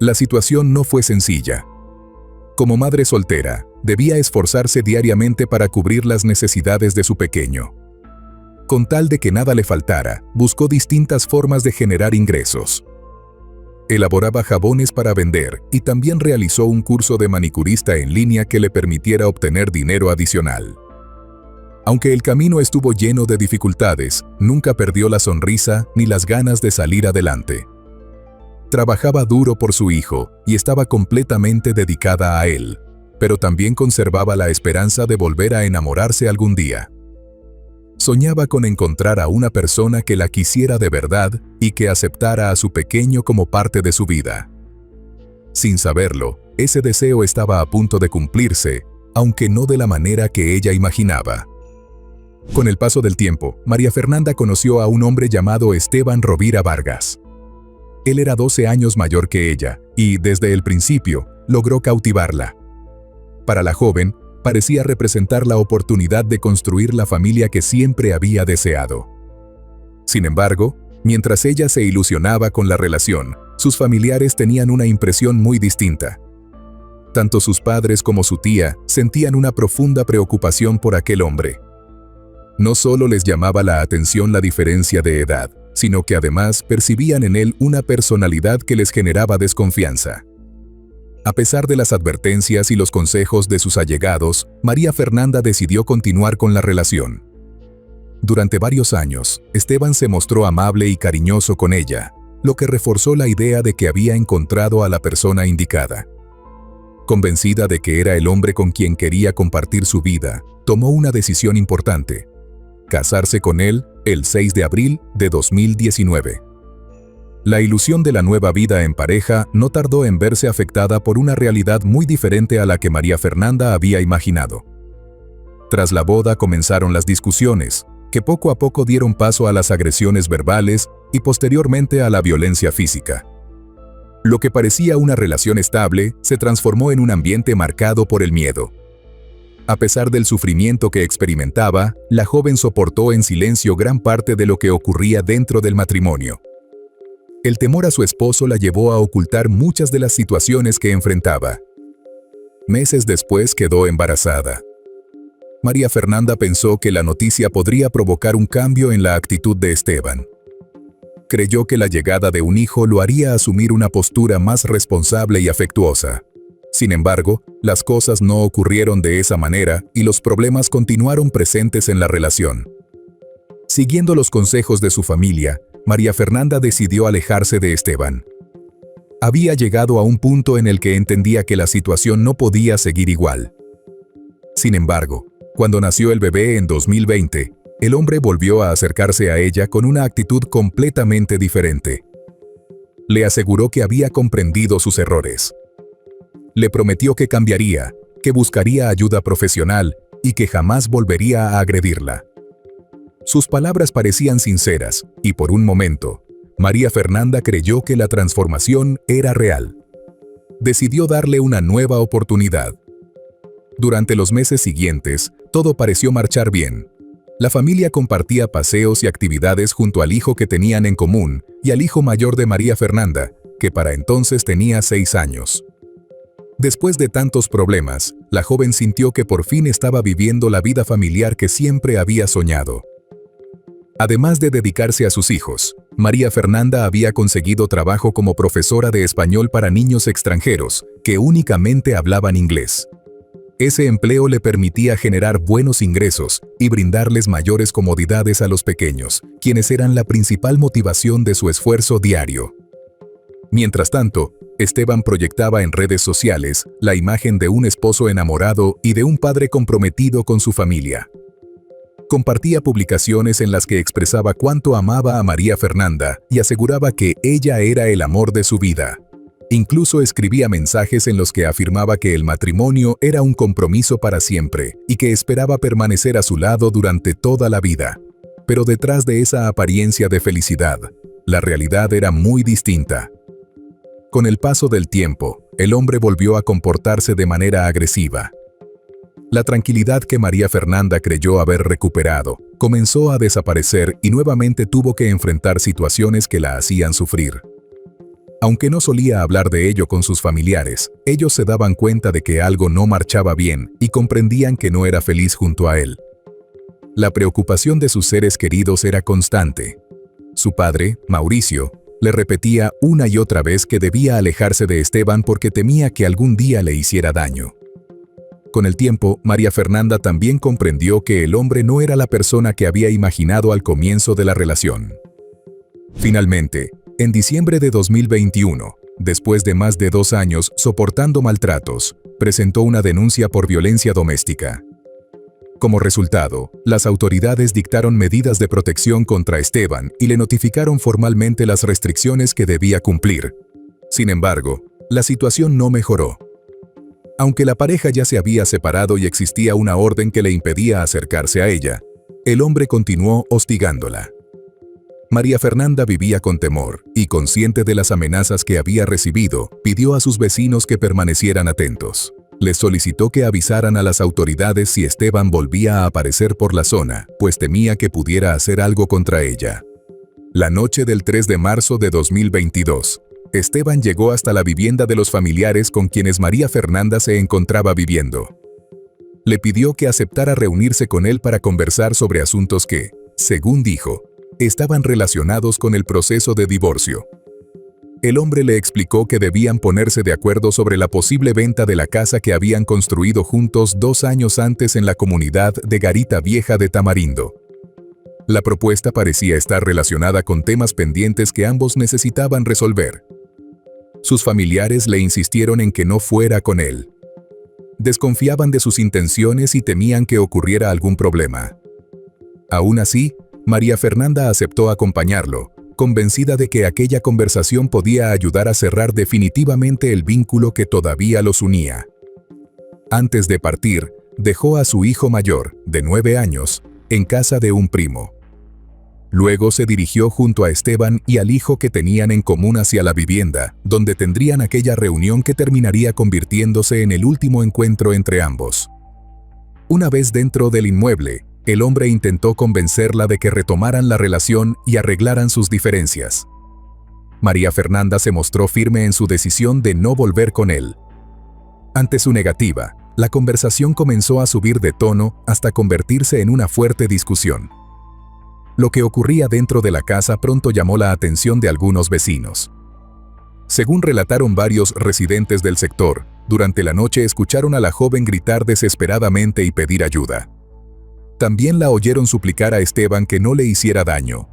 La situación no fue sencilla. Como madre soltera, debía esforzarse diariamente para cubrir las necesidades de su pequeño. Con tal de que nada le faltara, buscó distintas formas de generar ingresos. Elaboraba jabones para vender y también realizó un curso de manicurista en línea que le permitiera obtener dinero adicional. Aunque el camino estuvo lleno de dificultades, nunca perdió la sonrisa ni las ganas de salir adelante. Trabajaba duro por su hijo y estaba completamente dedicada a él, pero también conservaba la esperanza de volver a enamorarse algún día. Soñaba con encontrar a una persona que la quisiera de verdad y que aceptara a su pequeño como parte de su vida. Sin saberlo, ese deseo estaba a punto de cumplirse, aunque no de la manera que ella imaginaba. Con el paso del tiempo, María Fernanda conoció a un hombre llamado Esteban Rovira Vargas. Él era 12 años mayor que ella, y, desde el principio, logró cautivarla. Para la joven, parecía representar la oportunidad de construir la familia que siempre había deseado. Sin embargo, mientras ella se ilusionaba con la relación, sus familiares tenían una impresión muy distinta. Tanto sus padres como su tía sentían una profunda preocupación por aquel hombre. No solo les llamaba la atención la diferencia de edad, sino que además percibían en él una personalidad que les generaba desconfianza. A pesar de las advertencias y los consejos de sus allegados, María Fernanda decidió continuar con la relación. Durante varios años, Esteban se mostró amable y cariñoso con ella, lo que reforzó la idea de que había encontrado a la persona indicada. Convencida de que era el hombre con quien quería compartir su vida, tomó una decisión importante: casarse con él el 6 de abril de 2019. La ilusión de la nueva vida en pareja no tardó en verse afectada por una realidad muy diferente a la que María Fernanda había imaginado. Tras la boda comenzaron las discusiones, que poco a poco dieron paso a las agresiones verbales y posteriormente a la violencia física. Lo que parecía una relación estable se transformó en un ambiente marcado por el miedo. A pesar del sufrimiento que experimentaba, la joven soportó en silencio gran parte de lo que ocurría dentro del matrimonio. El temor a su esposo la llevó a ocultar muchas de las situaciones que enfrentaba. Meses después quedó embarazada. María Fernanda pensó que la noticia podría provocar un cambio en la actitud de Esteban. Creyó que la llegada de un hijo lo haría asumir una postura más responsable y afectuosa. Sin embargo, las cosas no ocurrieron de esa manera y los problemas continuaron presentes en la relación. Siguiendo los consejos de su familia, María Fernanda decidió alejarse de Esteban. Había llegado a un punto en el que entendía que la situación no podía seguir igual. Sin embargo, cuando nació el bebé en 2020, el hombre volvió a acercarse a ella con una actitud completamente diferente. Le aseguró que había comprendido sus errores. Le prometió que cambiaría, que buscaría ayuda profesional y que jamás volvería a agredirla. Sus palabras parecían sinceras, y por un momento, María Fernanda creyó que la transformación era real. Decidió darle una nueva oportunidad. Durante los meses siguientes, todo pareció marchar bien. La familia compartía paseos y actividades junto al hijo que tenían en común y al hijo mayor de María Fernanda, que para entonces tenía 6 años. Después de tantos problemas, la joven sintió que por fin estaba viviendo la vida familiar que siempre había soñado. Además de dedicarse a sus hijos, María Fernanda había conseguido trabajo como profesora de español para niños extranjeros, que únicamente hablaban inglés. Ese empleo le permitía generar buenos ingresos y brindarles mayores comodidades a los pequeños, quienes eran la principal motivación de su esfuerzo diario. Mientras tanto, Esteban proyectaba en redes sociales la imagen de un esposo enamorado y de un padre comprometido con su familia. Compartía publicaciones en las que expresaba cuánto amaba a María Fernanda y aseguraba que ella era el amor de su vida. Incluso escribía mensajes en los que afirmaba que el matrimonio era un compromiso para siempre y que esperaba permanecer a su lado durante toda la vida. Pero detrás de esa apariencia de felicidad, la realidad era muy distinta. Con el paso del tiempo, el hombre volvió a comportarse de manera agresiva. La tranquilidad que María Fernanda creyó haber recuperado comenzó a desaparecer y nuevamente tuvo que enfrentar situaciones que la hacían sufrir. Aunque no solía hablar de ello con sus familiares, ellos se daban cuenta de que algo no marchaba bien y comprendían que no era feliz junto a él. La preocupación de sus seres queridos era constante. Su padre, Mauricio, le repetía una y otra vez que debía alejarse de Esteban porque temía que algún día le hiciera daño. Con el tiempo, María Fernanda también comprendió que el hombre no era la persona que había imaginado al comienzo de la relación. Finalmente, en diciembre de 2021, después de más de 2 años soportando maltratos, presentó una denuncia por violencia doméstica. Como resultado, las autoridades dictaron medidas de protección contra Esteban y le notificaron formalmente las restricciones que debía cumplir. Sin embargo, la situación no mejoró. Aunque la pareja ya se había separado y existía una orden que le impedía acercarse a ella, el hombre continuó hostigándola. María Fernanda vivía con temor y, consciente de las amenazas que había recibido, pidió a sus vecinos que permanecieran atentos. Les solicitó que avisaran a las autoridades si Esteban volvía a aparecer por la zona, pues temía que pudiera hacer algo contra ella. La noche del 3 de marzo de 2022, Esteban llegó hasta la vivienda de los familiares con quienes María Fernanda se encontraba viviendo. Le pidió que aceptara reunirse con él para conversar sobre asuntos que, según dijo, estaban relacionados con el proceso de divorcio. El hombre le explicó que debían ponerse de acuerdo sobre la posible venta de la casa que habían construido juntos 2 años antes en la comunidad de Garita Vieja de Tamarindo. La propuesta parecía estar relacionada con temas pendientes que ambos necesitaban resolver. Sus familiares le insistieron en que no fuera con él. Desconfiaban de sus intenciones y temían que ocurriera algún problema. Aún así, María Fernanda aceptó acompañarlo, convencida de que aquella conversación podía ayudar a cerrar definitivamente el vínculo que todavía los unía. Antes de partir, dejó a su hijo mayor, de 9 años, en casa de un primo. Luego se dirigió junto a Esteban y al hijo que tenían en común hacia la vivienda, donde tendrían aquella reunión que terminaría convirtiéndose en el último encuentro entre ambos. Una vez dentro del inmueble, el hombre intentó convencerla de que retomaran la relación y arreglaran sus diferencias. María Fernanda se mostró firme en su decisión de no volver con él. Ante su negativa, la conversación comenzó a subir de tono hasta convertirse en una fuerte discusión. Lo que ocurría dentro de la casa pronto llamó la atención de algunos vecinos. Según relataron varios residentes del sector, durante la noche escucharon a la joven gritar desesperadamente y pedir ayuda. También la oyeron suplicar a Esteban que no le hiciera daño.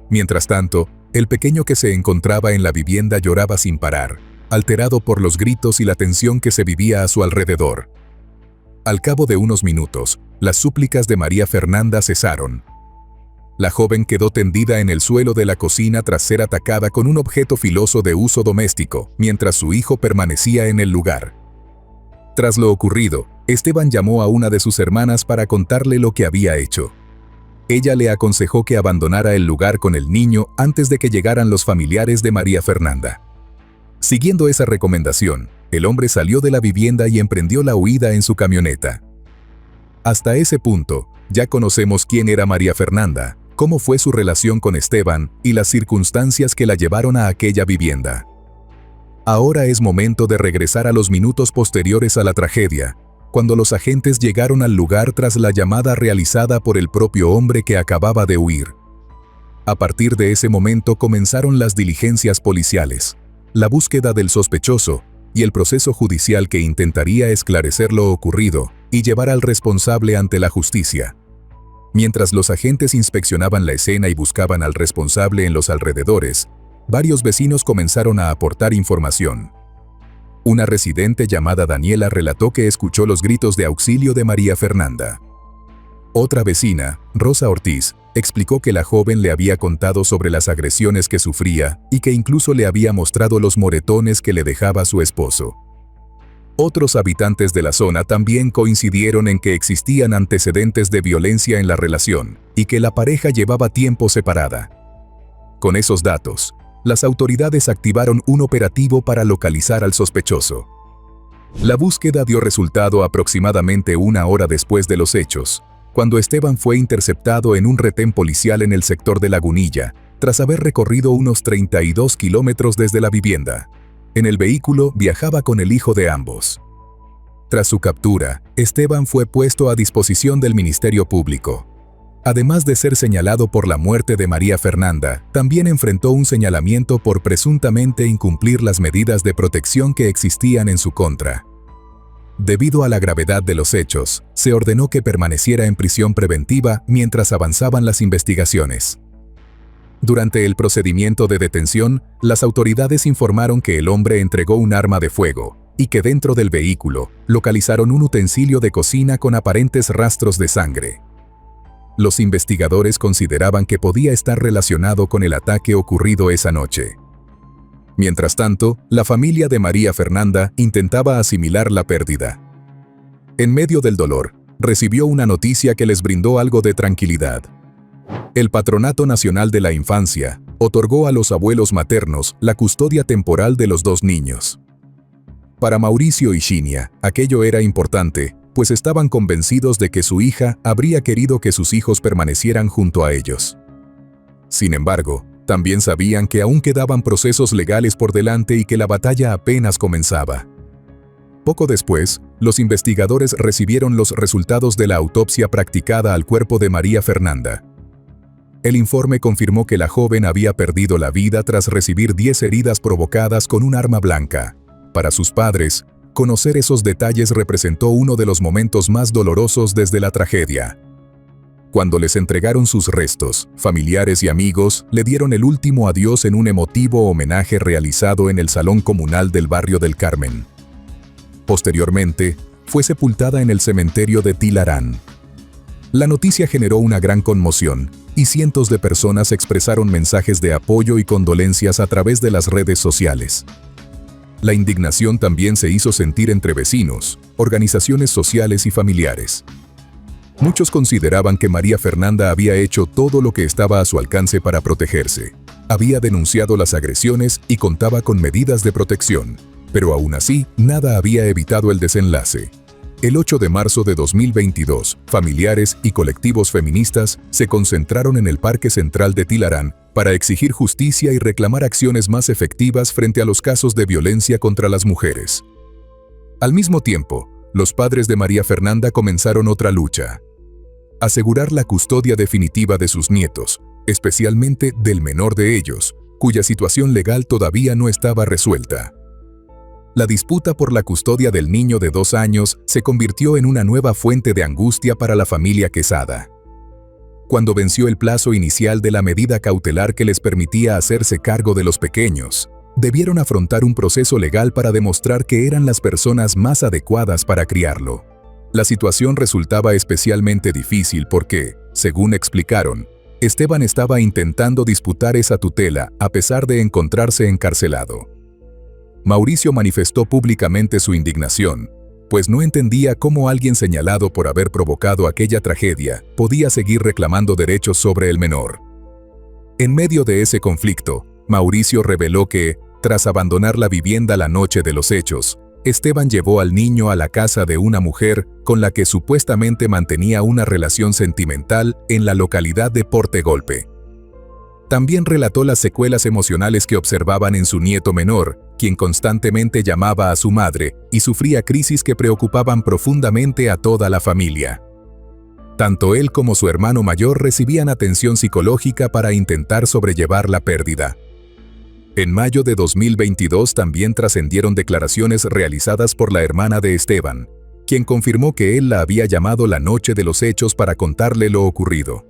Mientras tanto, el pequeño que se encontraba en la vivienda lloraba sin parar, alterado por los gritos y la tensión que se vivía a su alrededor. Al cabo de unos minutos, las súplicas de María Fernanda cesaron. La joven quedó tendida en el suelo de la cocina tras ser atacada con un objeto filoso de uso doméstico, mientras su hijo permanecía en el lugar. Tras lo ocurrido, Esteban llamó a una de sus hermanas para contarle lo que había hecho. Ella le aconsejó que abandonara el lugar con el niño antes de que llegaran los familiares de María Fernanda. Siguiendo esa recomendación, el hombre salió de la vivienda y emprendió la huida en su camioneta. Hasta ese punto, ya conocemos quién era María Fernanda, cómo fue su relación con Esteban y las circunstancias que la llevaron a aquella vivienda. Ahora es momento de regresar a los minutos posteriores a la tragedia, cuando los agentes llegaron al lugar tras la llamada realizada por el propio hombre que acababa de huir. A partir de ese momento comenzaron las diligencias policiales, la búsqueda del sospechoso y el proceso judicial que intentaría esclarecer lo ocurrido y llevar al responsable ante la justicia. Mientras los agentes inspeccionaban la escena y buscaban al responsable en los alrededores, varios vecinos comenzaron a aportar información. Una residente llamada Daniela relató que escuchó los gritos de auxilio de María Fernanda. Otra vecina, Rosa Ortiz, explicó que la joven le había contado sobre las agresiones que sufría y que incluso le había mostrado los moretones que le dejaba su esposo. Otros habitantes de la zona también coincidieron en que existían antecedentes de violencia en la relación y que la pareja llevaba tiempo separada. Con esos datos, las autoridades activaron un operativo para localizar al sospechoso. La búsqueda dio resultado aproximadamente 1 hora después de los hechos, cuando Esteban fue interceptado en un retén policial en el sector de Lagunilla, tras haber recorrido unos 32 kilómetros desde la vivienda. En el vehículo viajaba con el hijo de ambos. Tras su captura, Esteban fue puesto a disposición del Ministerio Público. Además de ser señalado por la muerte de María Fernanda, también enfrentó un señalamiento por presuntamente incumplir las medidas de protección que existían en su contra. Debido a la gravedad de los hechos, se ordenó que permaneciera en prisión preventiva mientras avanzaban las investigaciones. Durante el procedimiento de detención, las autoridades informaron que el hombre entregó un arma de fuego y que dentro del vehículo localizaron un utensilio de cocina con aparentes rastros de sangre. Los investigadores consideraban que podía estar relacionado con el ataque ocurrido esa noche. Mientras tanto, la familia de María Fernanda intentaba asimilar la pérdida. En medio del dolor, recibió una noticia que les brindó algo de tranquilidad. El Patronato Nacional de la Infancia otorgó a los abuelos maternos la custodia temporal de los dos niños. Para Mauricio y Shinya, aquello era importante, pues estaban convencidos de que su hija habría querido que sus hijos permanecieran junto a ellos. Sin embargo, también sabían que aún quedaban procesos legales por delante y que la batalla apenas comenzaba. Poco después, los investigadores recibieron los resultados de la autopsia practicada al cuerpo de María Fernanda. El informe confirmó que la joven había perdido la vida tras recibir 10 heridas provocadas con un arma blanca. Para sus padres, conocer esos detalles representó uno de los momentos más dolorosos desde la tragedia. Cuando les entregaron sus restos, familiares y amigos le dieron el último adiós en un emotivo homenaje realizado en el Salón Comunal del barrio del Carmen. Posteriormente, fue sepultada en el cementerio de Tilarán. La noticia generó una gran conmoción, y cientos de personas expresaron mensajes de apoyo y condolencias a través de las redes sociales. La indignación también se hizo sentir entre vecinos, organizaciones sociales y familiares. Muchos consideraban que María Fernanda había hecho todo lo que estaba a su alcance para protegerse. Había denunciado las agresiones y contaba con medidas de protección, pero aún así, nada había evitado el desenlace. El 8 de marzo de 2022, familiares y colectivos feministas se concentraron en el Parque Central de Tilarán para exigir justicia y reclamar acciones más efectivas frente a los casos de violencia contra las mujeres. Al mismo tiempo, los padres de María Fernanda comenzaron otra lucha: asegurar la custodia definitiva de sus nietos, especialmente del menor de ellos, cuya situación legal todavía no estaba resuelta. La disputa por la custodia del niño de 2 años se convirtió en una nueva fuente de angustia para la familia Quesada. Cuando venció el plazo inicial de la medida cautelar que les permitía hacerse cargo de los pequeños, debieron afrontar un proceso legal para demostrar que eran las personas más adecuadas para criarlo. La situación resultaba especialmente difícil porque, según explicaron, Esteban estaba intentando disputar esa tutela a pesar de encontrarse encarcelado. Mauricio manifestó públicamente su indignación, pues no entendía cómo alguien señalado por haber provocado aquella tragedia podía seguir reclamando derechos sobre el menor. En medio de ese conflicto, Mauricio reveló que, tras abandonar la vivienda la noche de los hechos, Esteban llevó al niño a la casa de una mujer con la que supuestamente mantenía una relación sentimental en la localidad de Portegolpe. También relató las secuelas emocionales que observaban en su nieto menor, quien constantemente llamaba a su madre y sufría crisis que preocupaban profundamente a toda la familia. Tanto él como su hermano mayor recibían atención psicológica para intentar sobrellevar la pérdida. En mayo de 2022 también trascendieron declaraciones realizadas por la hermana de Esteban, quien confirmó que él la había llamado la noche de los hechos para contarle lo ocurrido.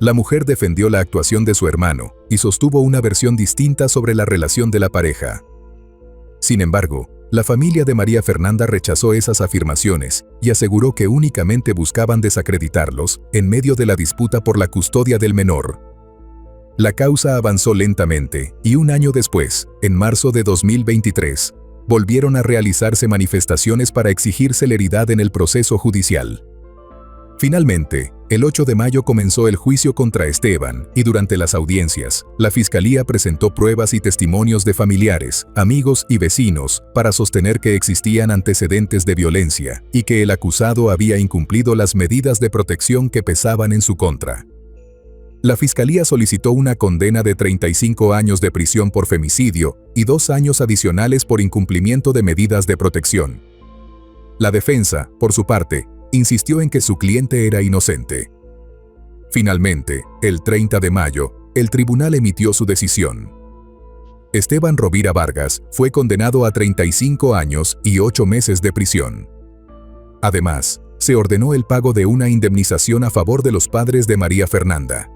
La mujer defendió la actuación de su hermano y sostuvo una versión distinta sobre la relación de la pareja. Sin embargo, la familia de María Fernanda rechazó esas afirmaciones y aseguró que únicamente buscaban desacreditarlos en medio de la disputa por la custodia del menor. La causa avanzó lentamente y un año después, en marzo de 2023, volvieron a realizarse manifestaciones para exigir celeridad en el proceso judicial. Finalmente, el 8 de mayo comenzó el juicio contra Esteban y durante las audiencias, la Fiscalía presentó pruebas y testimonios de familiares, amigos y vecinos para sostener que existían antecedentes de violencia y que el acusado había incumplido las medidas de protección que pesaban en su contra. La Fiscalía solicitó una condena de 35 años de prisión por femicidio y 2 años adicionales por incumplimiento de medidas de protección. La defensa, por su parte, insistió en que su cliente era inocente. Finalmente, el 30 de mayo, el tribunal emitió su decisión. Esteban Rovira Vargas fue condenado a 35 años y 8 meses de prisión. Además, se ordenó el pago de una indemnización a favor de los padres de María Fernanda.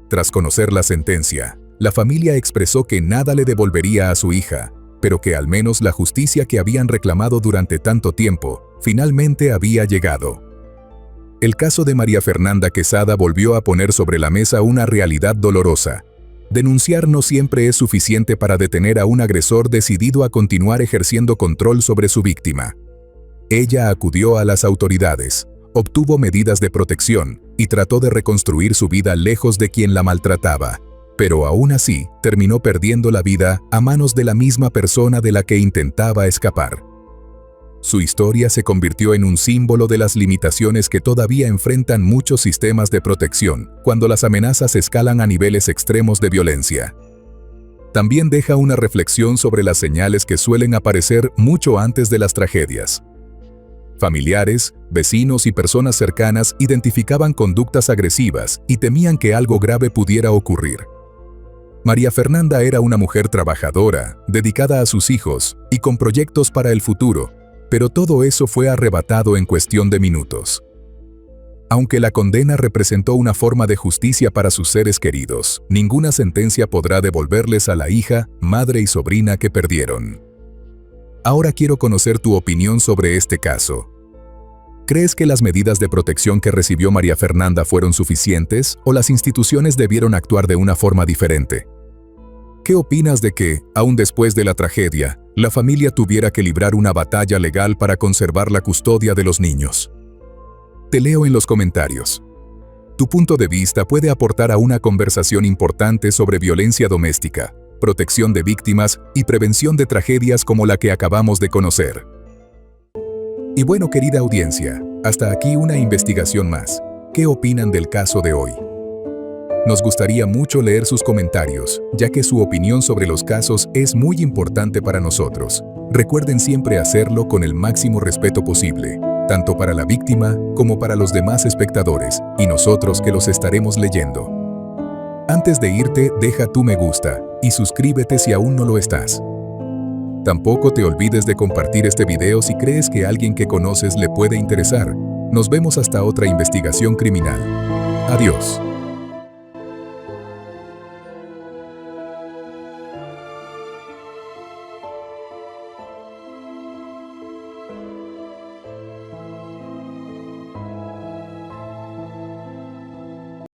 Tras conocer la sentencia, la familia expresó que nada le devolvería a su hija, pero que al menos la justicia que habían reclamado durante tanto tiempo, finalmente había llegado. El caso de María Fernanda Quesada volvió a poner sobre la mesa una realidad dolorosa. Denunciar no siempre es suficiente para detener a un agresor decidido a continuar ejerciendo control sobre su víctima. Ella acudió a las autoridades, obtuvo medidas de protección y trató de reconstruir su vida lejos de quien la maltrataba. Pero aún así, terminó perdiendo la vida a manos de la misma persona de la que intentaba escapar. Su historia se convirtió en un símbolo de las limitaciones que todavía enfrentan muchos sistemas de protección cuando las amenazas escalan a niveles extremos de violencia. También deja una reflexión sobre las señales que suelen aparecer mucho antes de las tragedias. Familiares, vecinos y personas cercanas identificaban conductas agresivas y temían que algo grave pudiera ocurrir. María Fernanda era una mujer trabajadora, dedicada a sus hijos y con proyectos para el futuro, pero todo eso fue arrebatado en cuestión de minutos. Aunque la condena representó una forma de justicia para sus seres queridos, ninguna sentencia podrá devolverles a la hija, madre y sobrina que perdieron. Ahora quiero conocer tu opinión sobre este caso. ¿Crees que las medidas de protección que recibió María Fernanda fueron suficientes o las instituciones debieron actuar de una forma diferente? ¿Qué opinas de que, aún después de la tragedia, la familia tuviera que librar una batalla legal para conservar la custodia de los niños? Te leo en los comentarios. Tu punto de vista puede aportar a una conversación importante sobre violencia doméstica, protección de víctimas y prevención de tragedias como la que acabamos de conocer. Y bueno, querida audiencia, hasta aquí una investigación más. ¿Qué opinan del caso de hoy? Nos gustaría mucho leer sus comentarios, ya que su opinión sobre los casos es muy importante para nosotros. Recuerden siempre hacerlo con el máximo respeto posible, tanto para la víctima como para los demás espectadores, y nosotros que los estaremos leyendo. Antes de irte, deja tu me gusta y suscríbete si aún no lo estás. Tampoco te olvides de compartir este video si crees que a alguien que conoces le puede interesar. Nos vemos hasta otra investigación criminal. Adiós.